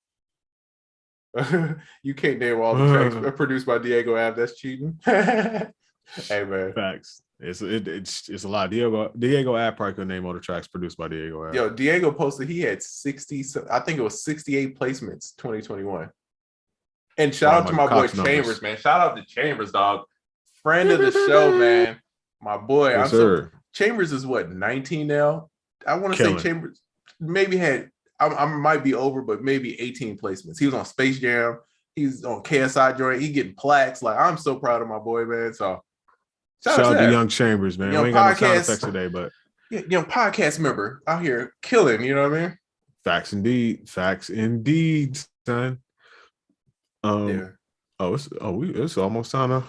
You can't name all the tracks produced by Diego Ave. That's cheating. Hey man, facts. It's a lot. Diego Ave probably could name all the tracks produced by Diego Ave. Yo, Diego posted he had 60. I think it was 68 placements 2021. And shout out to my boy Chambers, man. Shout out to Chambers, dog. Friend of the show, man. My boy. Yes, Chambers is what, 19 now? I want to say Chambers maybe had. I might be over, but maybe 18 placements. He was on Space Jam. He's on KSI joint. He getting plaques. Like, I'm so proud of my boy, man. So shout out to Young Chambers, man. We ain't got no sound effects today, but young podcast member out here killing. You know what I mean? Facts indeed, son. It's almost time to.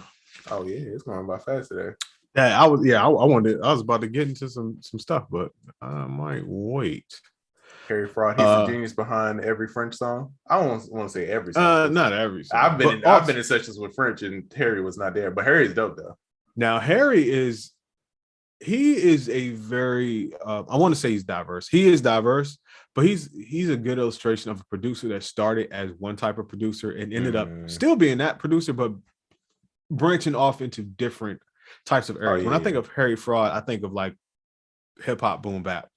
Oh yeah, it's going by fast today. I was about to get into some stuff, but I might wait. Harry Fraud, he's a genius behind every French song. I don't want to say every song. Not every song. I've been in sessions with French and Harry was not there, but Harry's dope though. Now Harry is he is a very I want to say he's diverse. He is diverse, but he's a good illustration of a producer that started as one type of producer and ended up still being that producer, but branching off into different types of areas. When I think of Harry Fraud, I think of like hip hop boom bap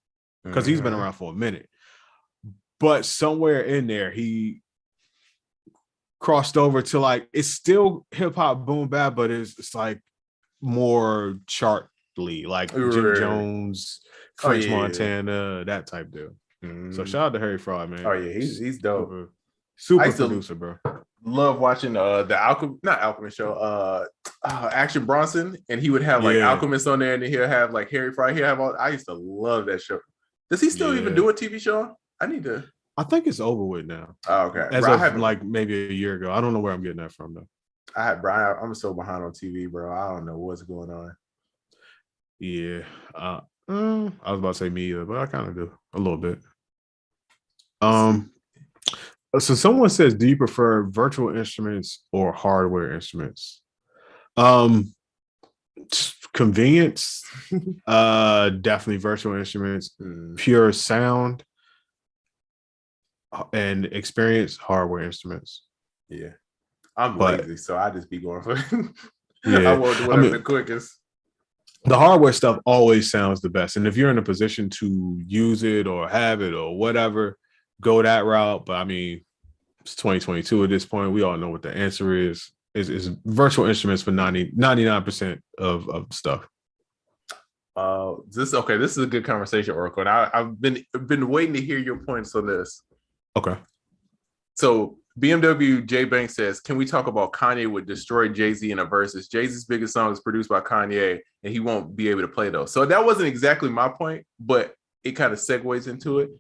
because he's been around for a minute. But somewhere in there, he crossed over to like it's still hip hop boom bap, but it's like more chartly, like Jim Jones, French Montana, that type deal. So shout out to Harry Fraud, man. Oh yeah, he's dope. Super producer, bro. Love watching the Alchemist show, Action Bronson, and he would have like Alchemist on there, and then he'll have like Harry Fry. He'll have all. I used to love that show. Does he still even do a TV show? I think it's over with now. Oh, okay. As of like maybe a year ago. I don't know where I'm getting that from though. I'm so behind on TV, bro. I don't know what's going on. Yeah. I was about to say me either, but I kind of do a little bit. So someone says, do you prefer virtual instruments or hardware instruments? Convenience, definitely virtual instruments, pure sound and experience, hardware instruments. Yeah. I'm lazy, so I just be going for I want to do whatever the quickest. The hardware stuff always sounds the best. And if you're in a position to use it or have it or whatever, go that route. But I mean, it's 2022 at this point. We all know what the answer is virtual instruments for 99% of stuff. This is a good conversation, Oracle. And I've been waiting to hear your points on this. Okay. So BMW J Bank says, can we talk about Kanye would destroy Jay-Z in a versus? Jay-Z's biggest song is produced by Kanye, and he won't be able to play those. So that wasn't exactly my point, but it kind of segues into it.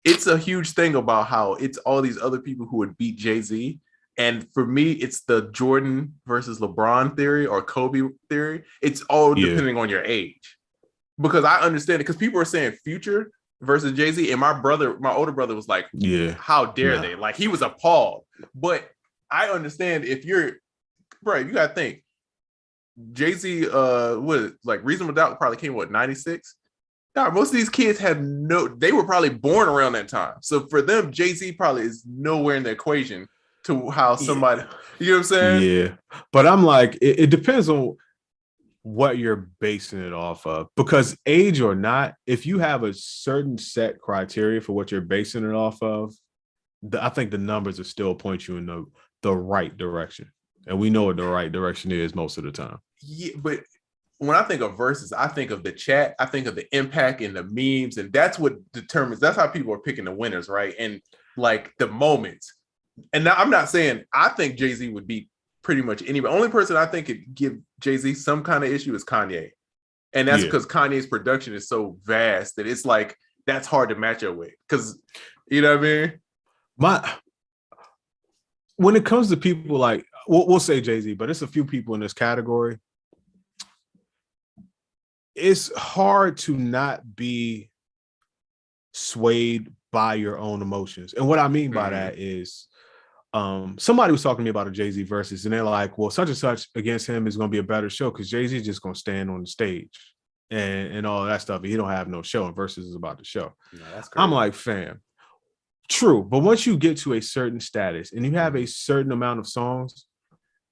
It's a huge thing about how it's all these other people who would beat Jay-Z. And for me, it's the Jordan versus LeBron theory or Kobe theory. It's all depending on your age. Because I understand it, because people are saying Future versus Jay-Z, and my older brother was like, how dare they? Like, he was appalled. But I understand if you're, bro, you gotta think, Jay-Z, Reasonable Doubt probably came, 96? No, most of these kids they were probably born around that time. So for them, Jay-Z probably is nowhere in the equation to how somebody, you know what I'm saying? Yeah. But I'm like, it depends on what you're basing it off of, because age or not, if you have a certain set criteria for what you're basing it off of, I think the numbers will still point you in the right direction. And we know what the right direction is most of the time. Yeah, but when I think of verses, I think of the chat, I think of the impact and the memes, and that's what determines, that's how people are picking the winners, right? And like the moments. And now I'm not saying I think Jay-Z would beat pretty much anybody. Only person I think could give Jay-Z some kind of issue is Kanye. And that's because Kanye's production is so vast that it's like, that's hard to match up with. Because, you know what I mean? When it comes to people like, we'll say Jay-Z, but it's a few people in this category. It's hard to not be swayed by your own emotions. And what I mean by that is, somebody was talking to me about a Jay-Z versus, and they're like, well, such and such against him is going to be a better show because Jay-Z is just going to stand on the stage and all that stuff. He don't have no show, and versus is about the show. No, that's crazy. I'm like, fam, true. But once you get to a certain status and you have a certain amount of songs,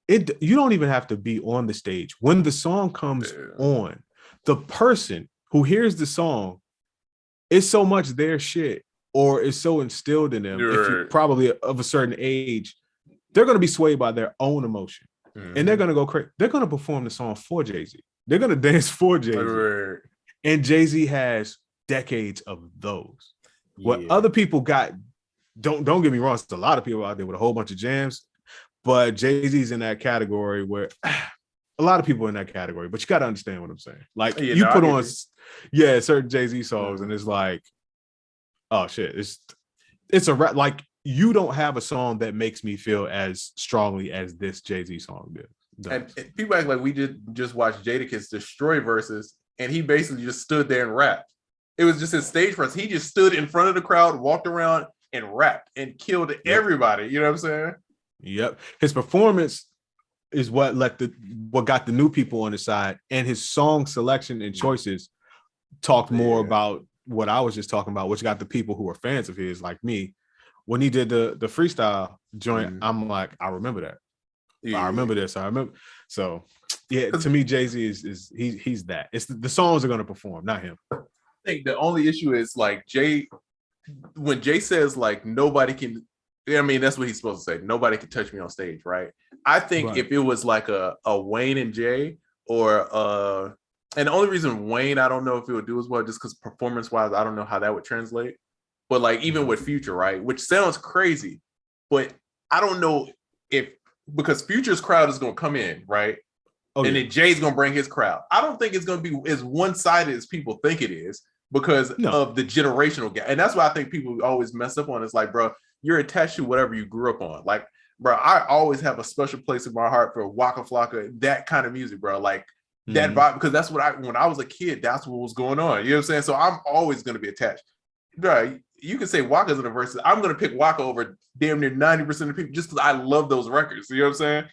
you don't even have to be on the stage. When the song comes on, the person who hears the song, it's so much their shit, or is so instilled in them, if you're probably of a certain age, they're going to be swayed by their own emotion. And they're going to go crazy. They're going to perform the song for Jay-Z. They're going to dance for Jay-Z. And Jay-Z has decades of those. What other people got, don't get me wrong, there's a lot of people out there with a whole bunch of jams, but Jay-Z's in that category where a lot of people in that category, but you got to understand what I'm saying. Like put on certain Jay-Z songs and it's like, oh shit, it's a rap. Like, you don't have a song that makes me feel as strongly as this Jay-Z song did. And people act like we just watched Jadakiss destroy verses, and he basically just stood there and rapped. It was just his stage for us. He just stood in front of the crowd, walked around, and rapped and killed everybody. You know what I'm saying? Yep. His performance is what got the new people on his side, and his song selection and choices talked more about what I was just talking about, which got the people who are fans of his, like me. When he did the freestyle joint, I'm like, I remember that. I remember this. I remember. So yeah, to me, Jay-Z is he's that. It's the songs are gonna perform, not him. I think the only issue is like when Jay says like nobody can, I mean, that's what he's supposed to say. Nobody can touch me on stage, right? I think if it was like a Wayne and Jay or and the only reason Wayne, I don't know if it would do as well, just because performance-wise, I don't know how that would translate. But like even with Future, right? Which sounds crazy, but I don't know because Future's crowd is gonna come in, right? And then Jay's gonna bring his crowd. I don't think it's gonna be as one-sided as people think it is because of the generational gap. And that's why I think people always mess up on. It's like, bro, you're attached to whatever you grew up on. Like, bro, I always have a special place in my heart for Waka Flocka, that kind of music, bro. Like that vibe, because that's what when I was a kid, that's what was going on. You know what I'm saying? So I'm always gonna be attached. Bro, you can say Waka's in the verses. I'm gonna pick Waka over damn near 90% of people just because I love those records. You know what I'm saying?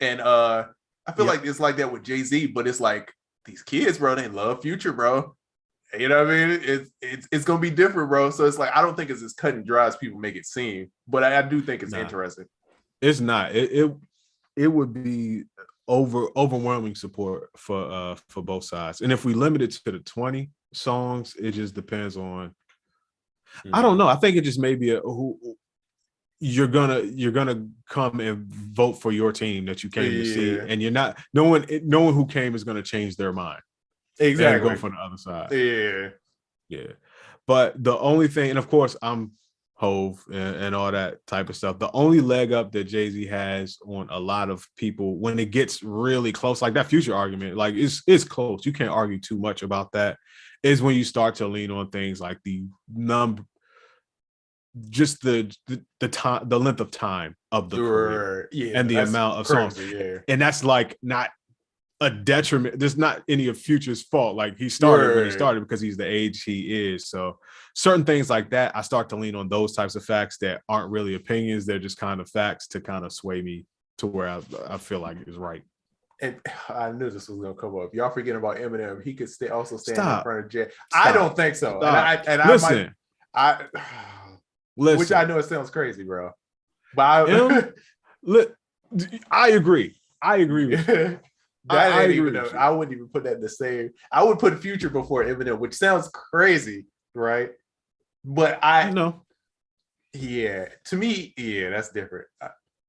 And I feel like it's like that with Jay-Z, but it's like these kids, bro, they love Future, bro. You know what I mean? It's gonna be different, bro. So it's like I don't think it's as cut and dry as people make it seem, but I do think it's interesting. It's not. It would be overwhelming support for both sides. And if we limit it to the 20 songs, it just depends on. I don't know. I think it just may be you're gonna come and vote for your team that you came to see, and you're not. No one who came is gonna change their mind. Exactly. And go for the other side. Yeah. But the only thing, and of course, I'm Hove and all that type of stuff. The only leg up that Jay-Z has on a lot of people when it gets really close, like that Future argument, like it's close. You can't argue too much about that. Is when you start to lean on things like the number, just the time, the length of time of the career, and the amount of songs, and that's like not a detriment. There's not any of Future's fault. Like he started when he started because he's the age he is. So certain things like that, I start to lean on those types of facts that aren't really opinions. They're just kind of facts to kind of sway me to where I feel like is right. And I knew this was gonna come up. Y'all forgetting about Eminem? He could also stand in front of Jay. I don't think so. Listen, which I know it sounds crazy, bro. But I agree. I agree with you. I wouldn't even put that in the same. I would put Future before Eminem, which sounds crazy, right? But I know, to me, that's different.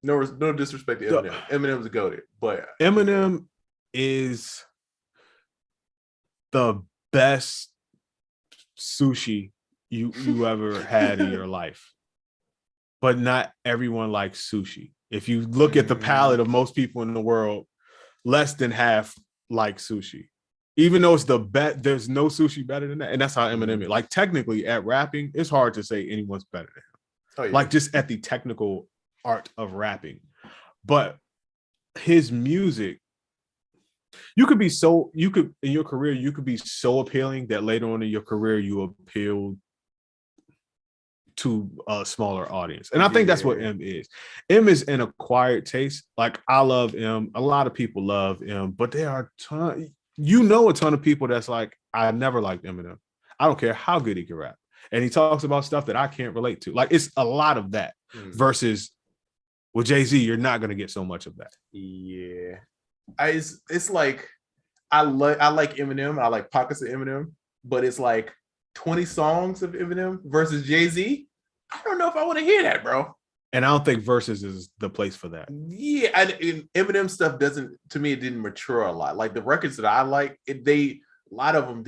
No disrespect to Eminem. Eminem's a goated, but Eminem is the best sushi you ever had in your life. But not everyone likes sushi. If you look at the palate of most people in the world, less than half like sushi. Even though it's the best, there's no sushi better than that. And that's how Eminem is. Like technically at rapping, it's hard to say anyone's better than him. Like just at the technical art of rapping. But his music, in your career, you could be so appealing that later on in your career, you appeal to a smaller audience. And I think that's what M is. M is an acquired taste. Like I love M. A lot of people love M, but there are a ton of people that's like, I never liked Eminem. I don't care how good he can rap. And he talks about stuff that I can't relate to. Like it's a lot of that versus with Jay-Z, you're not going to get so much of that. Yeah. It's like, I like Eminem. I like pockets of Eminem, but it's like 20 songs of Eminem versus Jay-Z. I don't know if I want to hear that, bro. And I don't think Versus is the place for that. Yeah, and Eminem stuff didn't mature a lot. Like the records that I like, a lot of them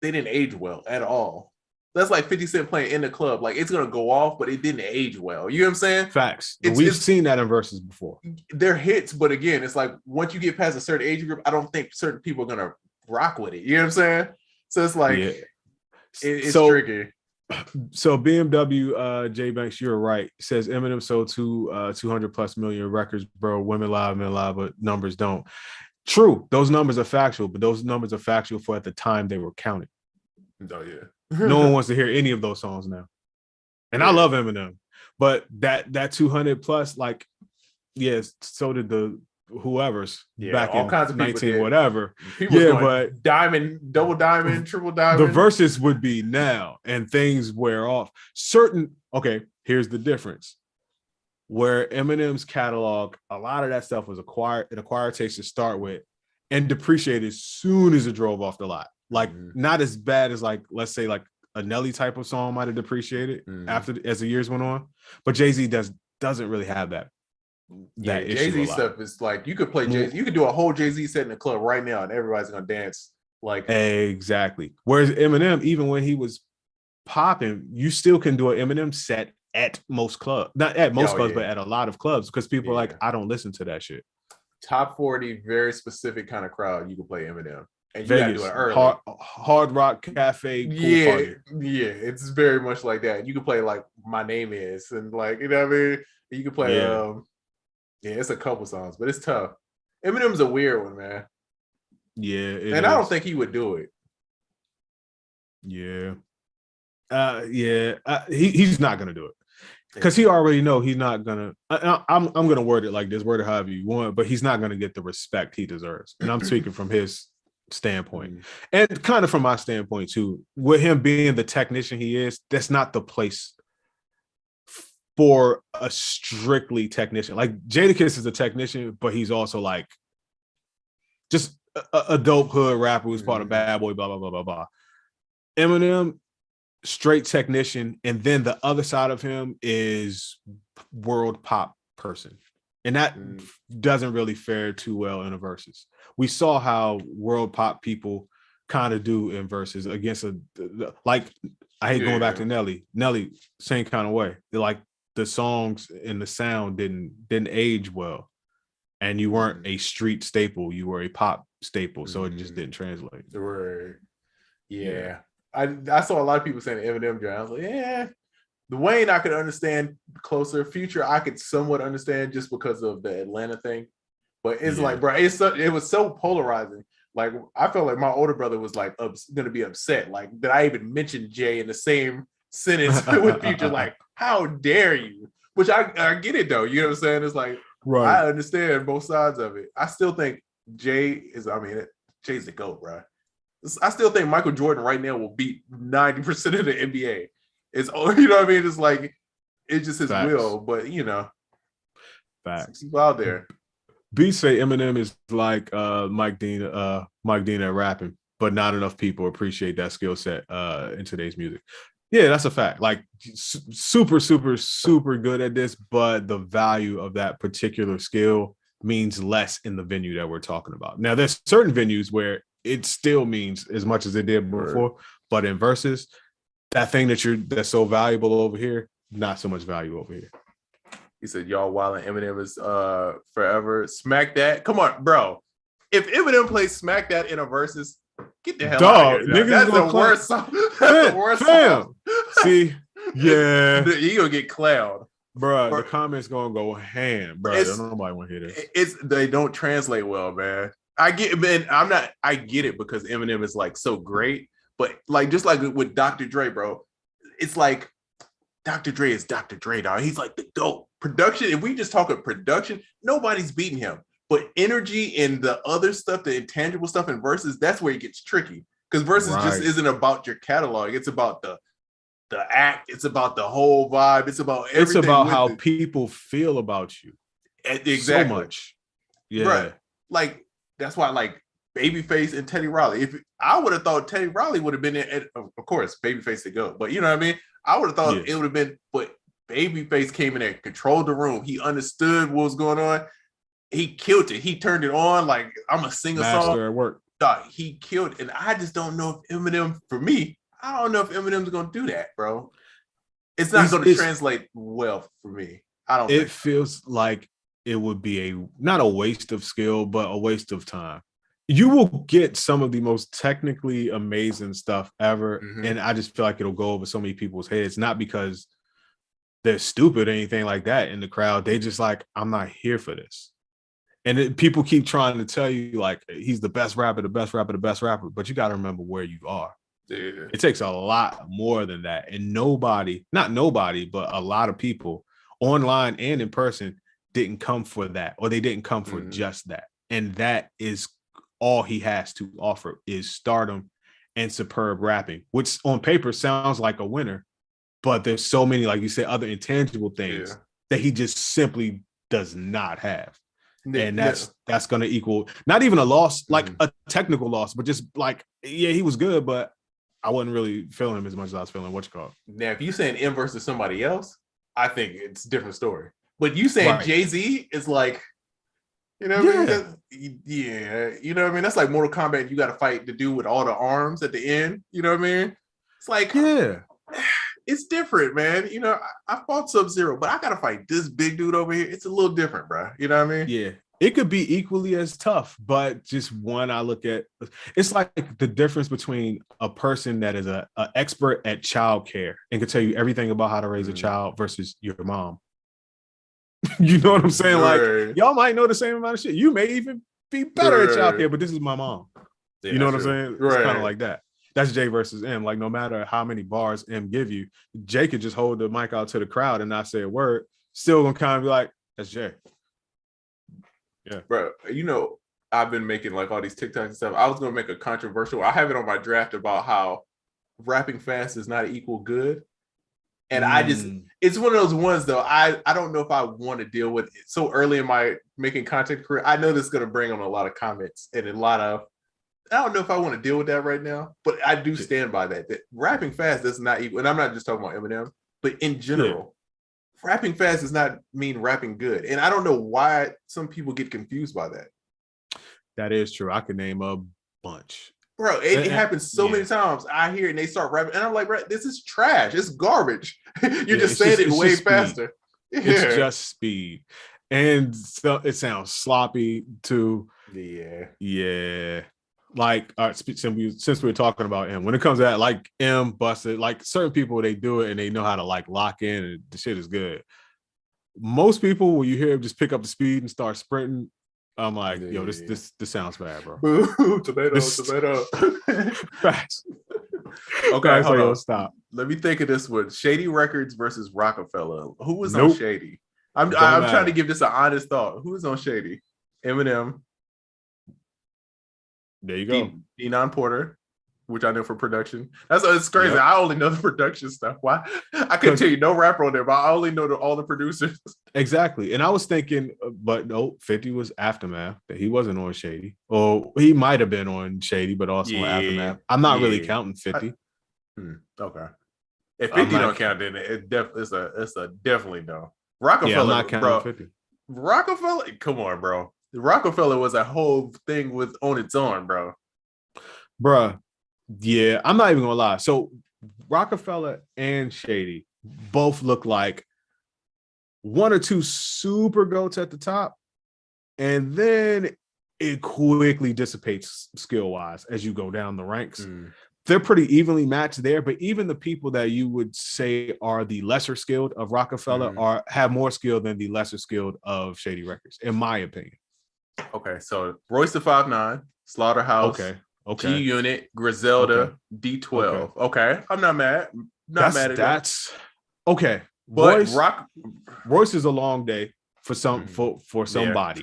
didn't age well at all. That's like 50 Cent playing in the club. Like it's gonna go off, but it didn't age well. You know what I'm saying? Facts. We've seen that in Versus before. They're hits, but again, it's like once you get past a certain age group, I don't think certain people are gonna rock with it. You know what I'm saying? So it's like it's tricky. So BMW J Banks, you're right. Says Eminem sold 200 plus million records, bro. Women live, men live, but numbers don't. True, those numbers are factual, but those numbers are factual for at the time they were counted. Oh yeah. No one wants to hear any of those songs now. And I love Eminem, but that 200 plus, like, yes, so did the whoever's back all in kinds of people 19 did. whatever. People Yeah, going but diamond, double diamond, triple diamond. the verses would be now, and things wear off. Okay, here's the difference. Where Eminem's catalog, a lot of that stuff was an acquired taste to start with, and depreciated as soon as it drove off the lot. Like not as bad as like, let's say like a Nelly type of song might have depreciated as the years went on, but Jay-Z doesn't really have that. Yeah, Jay-Z stuff is like you could play Jay-Z, you could do a whole Jay-Z set in the club right now, and everybody's gonna dance like exactly. Whereas Eminem, even when he was popping, you still can do an Eminem set at most clubs, not at most clubs, but at a lot of clubs, because people are like, I don't listen to that shit. Top 40, very specific kind of crowd. You can play Eminem, and you Vegas, gotta do it early. Hard Rock Cafe, pool party. Yeah, it's very much like that. You can play like My Name Is, and like you know what I mean. You can play it's a couple songs, but it's tough. Eminem's a weird one, man. Yeah, I don't think he would do it. Yeah, he's not gonna do it. Because he already know he's not gonna. I'm gonna word it like this, word it however you want, but he's not gonna get the respect he deserves. And I'm speaking from his standpoint, and kind of from my standpoint too. With him being the technician he is, that's not the place for a strictly technician. Like Jadakiss is a technician, but he's also like just a dope hood rapper who's part of Bad Boy, blah blah blah blah blah. Eminem, straight technician, and then the other side of him is world pop person, and that doesn't really fare too well in a verses. We saw how world pop people kind of do in verses against like I hate going back to Nelly, same kind of way. They're like the songs and the sound didn't age well, and you weren't a street staple, you were a pop staple, so it just didn't translate. I saw a lot of people saying Eminem joint. I was like, the Wayne I could understand closer. Future I could somewhat understand just because of the Atlanta thing. But it's like, bro, it was so polarizing. Like I felt like my older brother was like gonna be upset, like that I even mentioned Jay in the same sentence with Future. Like, how dare you? Which I get it though. You know what I'm saying? It's like I understand both sides of it. I still think Jay's the GOAT, bro. I still think Michael Jordan right now will beat 90% of the NBA. It's you know what I mean? It's like it's just his will, but you know, facts out there. Beats say Eminem is like Mike Dean at rapping, but not enough people appreciate that skill set in today's music. Yeah, that's a fact. Like super, super, super good at this, but the value of that particular skill means less in the venue that we're talking about. Now, there's certain venues where it still means as much as it did before, but in verses, that thing that's so valuable over here, not so much value over here. He said, "Y'all wild and Eminem is forever. Smack that. Come on, bro. If Eminem plays Smack That in a verses, get the hell out of here. That's the worst song. That's the worst song. See, yeah. You gonna get clowned. Bro, the comments gonna go ham, bro. Nobody want to hear this. They don't translate well, man. I get it, man. I get it because Eminem is like so great, but like just like with Dr. Dre, bro, it's like Dr. Dre is Dr. Dre, dog. He's like the GOAT. Production, if we just talk about production, nobody's beating him. But energy and the other stuff, the intangible stuff in verses, that's where it gets tricky. Because verses just isn't about your catalog. It's about the act. It's about the whole vibe. It's about everything. It's about how people feel about you. Exactly. So much. Yeah. Right. Like, that's why, like, Babyface and Teddy Riley. If I would have thought Teddy Riley would have been in, of course, Babyface to go. But you know what I mean? I would have thought it would have been, but Babyface came in there, controlled the room. He understood what was going on. He killed it. He turned it on. Like, I'm gonna sing a song. At work. He killed it. And I just don't know if Eminem, for me, I don't know if Eminem's gonna do that, bro. It's not gonna translate well for me. I don't. It feels like it would be not a waste of skill, but a waste of time. You will get some of the most technically amazing stuff ever, and I just feel like it'll go over so many people's heads, not because they're stupid or anything like that in the crowd. They just like, I'm not here for this. And people keep trying to tell you like he's the best rapper, but you got to remember where you are. Yeah. It takes a lot more than that. And not nobody, but a lot of people online and in person didn't come for that, or they didn't come for just that. And that is all he has to offer is stardom and superb rapping, which on paper sounds like a winner, but there's so many, like you said, other intangible things that he just simply does not have. And that's going to equal not even a loss, like a technical loss, but just like, yeah, he was good, but I wasn't really feeling him as much as I was feeling Now, if you saying M versus somebody else, I think it's a different story. But you saying Jay-Z is like, you know what I mean? Yeah, you know what I mean? That's like Mortal Kombat. You got to fight the dude with all the arms at the end. You know what I mean? It's like, it's different, man. You know, I fought Sub-Zero, but I got to fight this big dude over here. It's a little different, bro. You know what I mean? Yeah. It could be equally as tough, but just one I look at, it's like the difference between a person that is an expert at childcare and can tell you everything about how to raise a child versus your mom. You know what I'm saying? Like, y'all might know the same amount of shit. You may even be better at childcare, but this is my mom. Yeah, you know what I'm saying? It's kind of like that. That's Jay versus M. Like, no matter how many bars M give you, Jay could just hold the mic out to the crowd and not say a word. Still gonna kind of be like, that's Jay. Yeah, bro. You know, I've been making like all these TikToks and stuff. I was gonna make a controversial. I have it on my draft about how rapping fast is not equal good. And I just, it's one of those ones though. I don't know if I want to deal with it so early in my making content career. I know this is gonna bring on a lot of comments and a lot of. I don't know if I want to deal with that right now, but I do stand by that. That rapping fast does not equal, and I'm not just talking about Eminem, but in general, rapping fast does not mean rapping good. And I don't know why some people get confused by that. That is true. I could name a bunch. Bro, it happens so many times. I hear it and they start rapping, and I'm like, bro, this is trash. It's garbage. You're just saying it way faster. It's just speed. And so it sounds sloppy too. Yeah. Like, since we were talking about M, when it comes to that, like M busted, like certain people, they do it and they know how to like lock in and the shit is good. Most people, when you hear him just pick up the speed and start sprinting, I'm like, yo, this sounds bad, bro. Tomato. Facts. Okay, hold on. Stop. Let me think of this one. Shady Records versus Rockefeller. Who was on Shady? I'm trying to give this an honest thought. Who was on Shady? Eminem. There you go. Denon Porter, which I know for production. It's crazy. Yep. I only know the production stuff. Why? I couldn't tell you no rapper on there, but I only know all the producers. Exactly. And I was thinking, but no, 50 was Aftermath. That he wasn't on Shady. Or he might have been on Shady, but also on Aftermath. I'm not really counting 50. Okay. If 50 don't count, then it's a definitely no. Rockefeller, I'm not counting 50. Rockefeller, come on, bro. Rockefeller was a whole thing on its own, bro. Bruh, yeah, I'm not even gonna lie. So Rockefeller and Shady both look like one or two super goats at the top, and then it quickly dissipates skill-wise as you go down the ranks. They're pretty evenly matched there, but even the people that you would say are the lesser skilled of Rockefeller have more skill than the lesser skilled of Shady Records, in my opinion. Okay, so Royce the 5'9", Slaughterhouse, G Unit, Griselda, D12. Okay, I'm not mad. Not mad at that's that. Okay. But Royce is a long day for for somebody.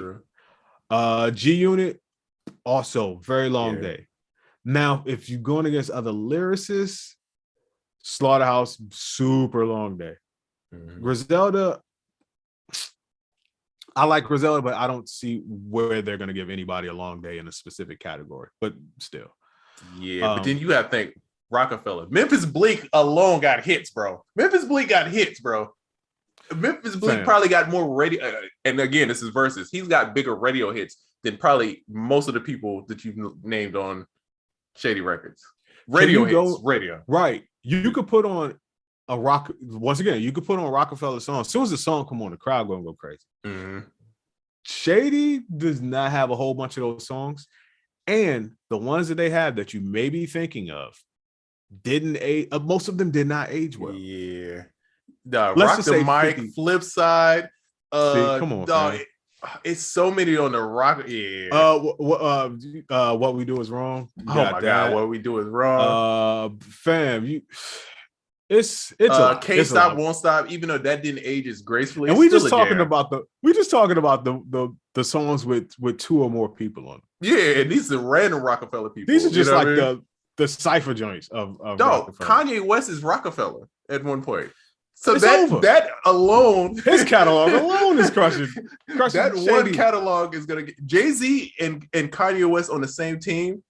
G Unit also very long day. Now, if you're going against other lyricists, Slaughterhouse super long day. Griselda. I like Griselda, but I don't see where they're going to give anybody a long day in a specific category. But still. Yeah, but then you have to think Rockefeller. Memphis Bleak alone got hits, bro. Memphis Bleak probably got more radio. And again, this is versus. He's got bigger radio hits than probably most of the people that you've named on Shady Records. Radio. Right. You could put on you could put on Rockefeller's song. As soon as the song come on, the crowd gonna go crazy. Shady does not have a whole bunch of those songs, and the ones that they have that you may be thinking of didn't age. Most of them did not age well. Yeah, Rock the Mic, 50. Flip Side. Come on, dog. It's so many on the rock. Yeah. What We Do Is Wrong. Oh my God, What We Do Is Wrong. Fam, It's a lot. Can't It's a Stop, lot. Won't Stop, even though that didn't age as gracefully. And it's we still just a talking jam. about the songs with 2 or more people on them. Yeah, and these are random Rockefeller people. These are just like what I mean? the cipher joints of No, Rockefeller. Kanye West is Rockefeller at one point. So It's over. that alone, His catalog alone is crushing that Shady. one catalog is gonna get Jay-Z and Kanye West on the same team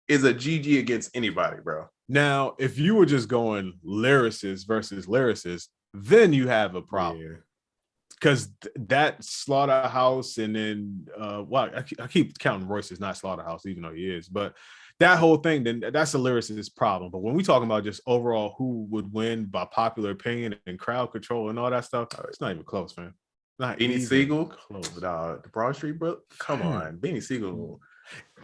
is a GG against anybody, bro. Now, if you were just going lyricist versus lyricist, then you have a problem. Because that Slaughterhouse and then I keep counting Royce is not Slaughterhouse, even though he is, but that whole thing, then that's a lyricist problem. But when we talking about just overall who would win by popular opinion and crowd control and all that stuff, it's not even close, man. Not Beanie even Siegel, close. the Broad Street, bro. Come on, Beanie Siegel,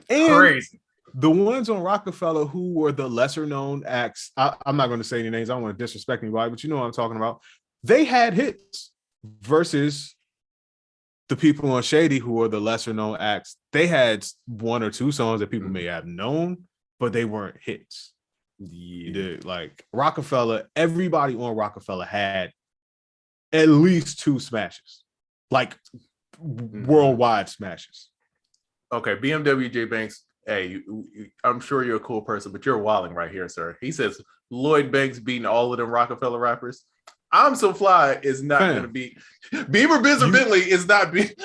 And crazy. the ones on Rockefeller who were the lesser known acts, I'm not going to say any names. I don't want to disrespect anybody, but you know what I'm talking about. They had hits versus the people on Shady who are the lesser known acts. They had 1 or 2 songs that people may have known, but they weren't hits. Yeah. Like Rockefeller, everybody on Rockefeller had at least 2 smashes, like worldwide smashes. Okay, BMW J Banks. Hey, I'm sure you're a cool person, but you're wilding right here, sir. He says Lloyd Banks beating all of them Rockefeller rappers. I'm So Fly is not going to beat Bieber, Biz, or Bentley is not beat.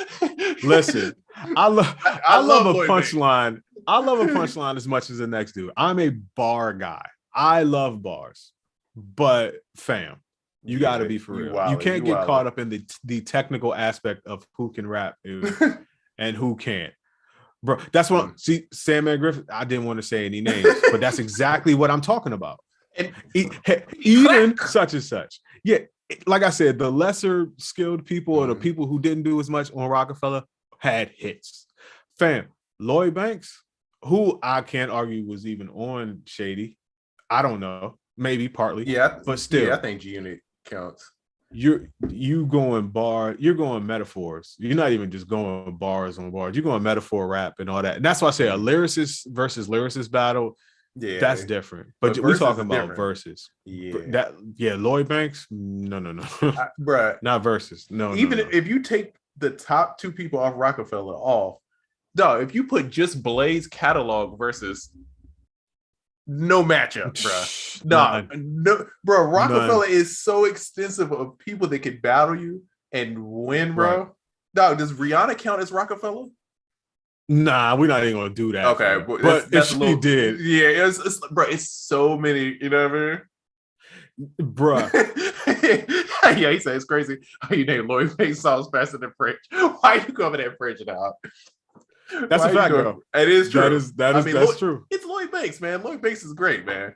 Listen, I love a Lloyd punchline. I love a punchline as much as the next dude. I'm a bar guy. I love bars, but fam, you got to be for real. You can't get caught up in the technical aspect of who can rap and who can't. Bro, that's what see Sandman Griffith. I didn't want to say any names, but that's exactly what I'm talking about. And even such and such. Yeah, like I said, the lesser skilled people or the people who didn't do as much on Rockefeller had hits. Fam, Lloyd Banks, who I can't argue was even on Shady. I don't know, maybe partly. Yeah, but still, yeah, I think G Unit counts. You're going metaphors. You're not even just going bars on bars. You're going metaphor rap and all that. And that's why I say a lyricist versus lyricist battle. Yeah, that's different. But we're talking about verses. Yeah, Lloyd Banks. No, bruh, not verses. No, even if you take the top 2 people off Rockefeller off, no, if you put just Blaze catalog versus. No matchup, bro. No, bro. Rockefeller is so extensive of people that can battle you and win, bro. Right. No, does Rihanna count as Rockefeller? Nah, we're not even gonna do that. Okay, but if she did, yeah, it's bro. It's so many. You know what I mean, bro? Yeah, he said it's crazy. How you name Lloyd Banks songs faster than French? Why you coming at French now? That's a fact, bro. It is true. That's true. It's Lloyd Banks, man. Lloyd Banks is great, man.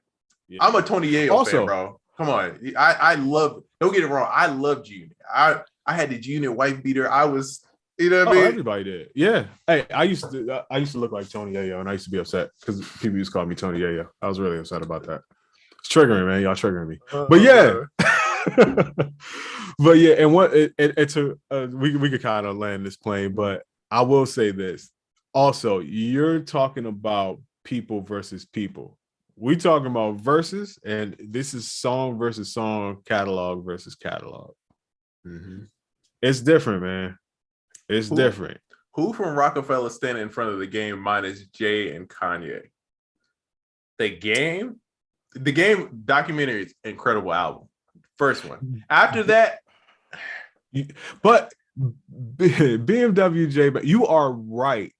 Yeah. I'm a Tony Yayo fan, bro. Come on. I love, don't get it wrong. I loved G-Unit. I had the G-Unit wife beater. I was, you know what I mean? Everybody did. Yeah. Hey, I used to look like Tony Yayo, and I used to be upset because people used to call me Tony Yayo. I was really upset about that. It's triggering, man. Y'all triggering me. But yeah. But yeah, and what we could kind of land this plane, but I will say this. Also, you're talking about people versus people. We talking about verses, and this is song versus song, catalog versus catalog. Mm-hmm. It's different, man. It's different. Who from Rockefeller standing in front of the game minus Jay and Kanye? The game documentary is incredible album. First one. After that, but BMW J, but you are right.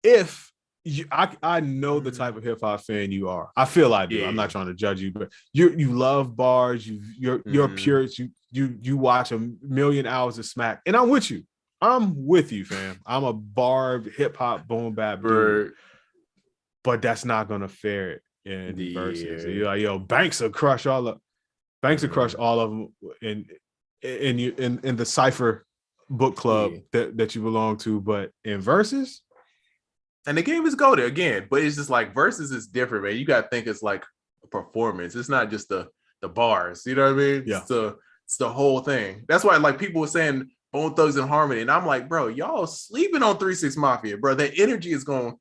If I know the type of hip hop fan you are, I feel I do. Yeah. I'm not trying to judge you, but you love bars. You're pure. You watch a million hours of smack, and I'm with you. I'm with you, fam. I'm a bar hip hop boom bap dude, but that's not gonna fare it in the verses. You're like, yo, Banks will crush all of them in the Cypher book club that you belong to, but in verses. And the game is goated again, but it's just like versus is different, man. You gotta think it's like a performance. It's not just the bars, you know what I mean? Yeah. It's the whole thing. That's why like people were saying Bone Thugs and Harmony, and I'm like, bro, y'all sleeping on 3 6 Mafia, bro. That energy is going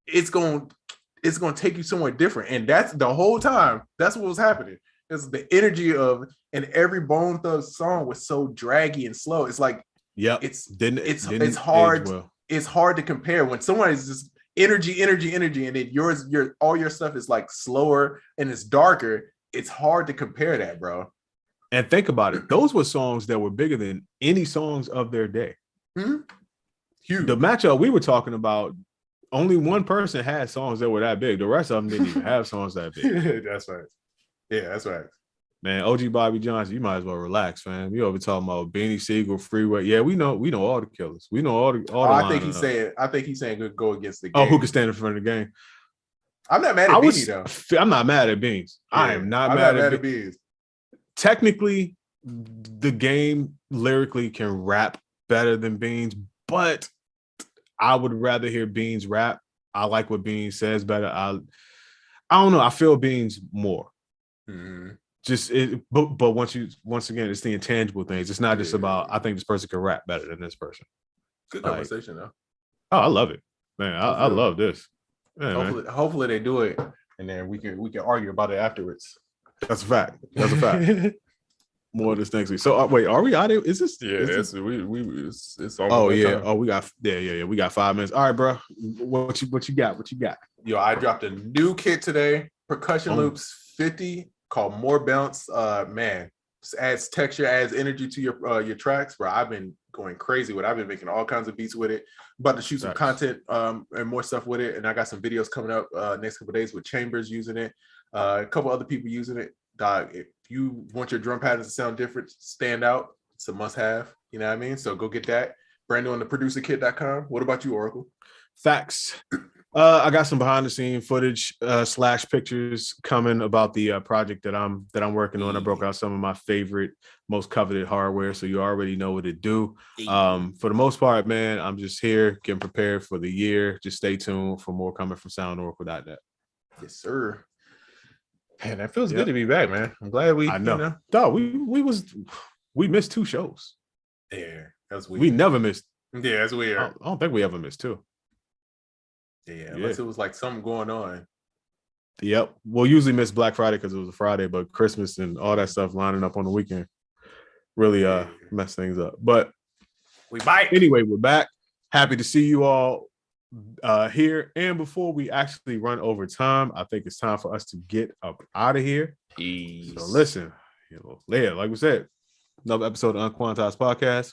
to take you somewhere different, and that's the whole time. That's what was happening. It's the energy of, and every Bone Thugs song was so draggy and slow. It's like, Yep. it's Didn't hard. age well. It's hard to compare when somebody's just energy, and then all your stuff is like slower and it's darker. It's hard to compare that, bro. And think about it. Those were songs that were bigger than any songs of their day. Mm-hmm. Huge. The matchup we were talking about, only one person had songs that were that big. The rest of them didn't even have songs that big. That's right. Yeah, that's right. Man, OG Bobby Johnson, you might as well relax, man. We over talking about Beanie Siegel, Freeway. Yeah, we know all the killers. We know all the. I think he's saying go against the game. Oh, who can stand in front of the game? I'm not mad at Beanie though. I'm not mad at Beans. Yeah, I am not mad at Beans. Technically, the game lyrically can rap better than Beans, but I would rather hear Beans rap. I like what Beans says better. I don't know. I feel Beans more. Mm-hmm. But once again, it's the intangible things. It's not just about I think this person can rap better than this person. Good conversation though. Oh, I love it, man. I love this. Yeah, hopefully they do it, and then we can argue about it afterwards. That's a fact. That's a fact. More of this next week. So wait, are we out of? Is this? Yeah, it's almost. Oh yeah. Time. Oh, we got We got 5 minutes. All right, bro. What you got? What you got? Yo, I dropped a new kit today. Percussion loops 50 called More Bounce. Man, just adds texture, adds energy to your tracks. Bro, I've been going crazy with it. I've been making all kinds of beats with it. About to shoot some content and more stuff with it. And I got some videos coming up next couple of days with Chambers using it. A couple other people using it. Dog, if you want your drum patterns to sound different, stand out, it's a must-have. You know what I mean? So go get that. Brandon on the producerkit.com. What about you, Oracle? Facts. I got some behind the scene footage / pictures coming about the project that I'm working on. I broke out some of my favorite, most coveted hardware, so you already know what it do. For the most part, man, I'm just here getting prepared for the year. Just stay tuned for more coming from SoundOracle.net. Yes, sir. Man, that feels good to be back, man. I'm glad I know. Dog, we missed 2 shows. Yeah, that's weird. We never missed. Yeah, that's weird. I don't think we ever missed 2. Yeah, unless it was like something going on. Yep. We'll usually miss Black Friday because it was a Friday, but Christmas and all that stuff lining up on the weekend really mess things up. But we bite. Anyway, we're back. Happy to see you all here. And before we actually run over time, I think it's time for us to get up out of here. Peace. So listen, like we said, another episode of UnQuantized Podcast.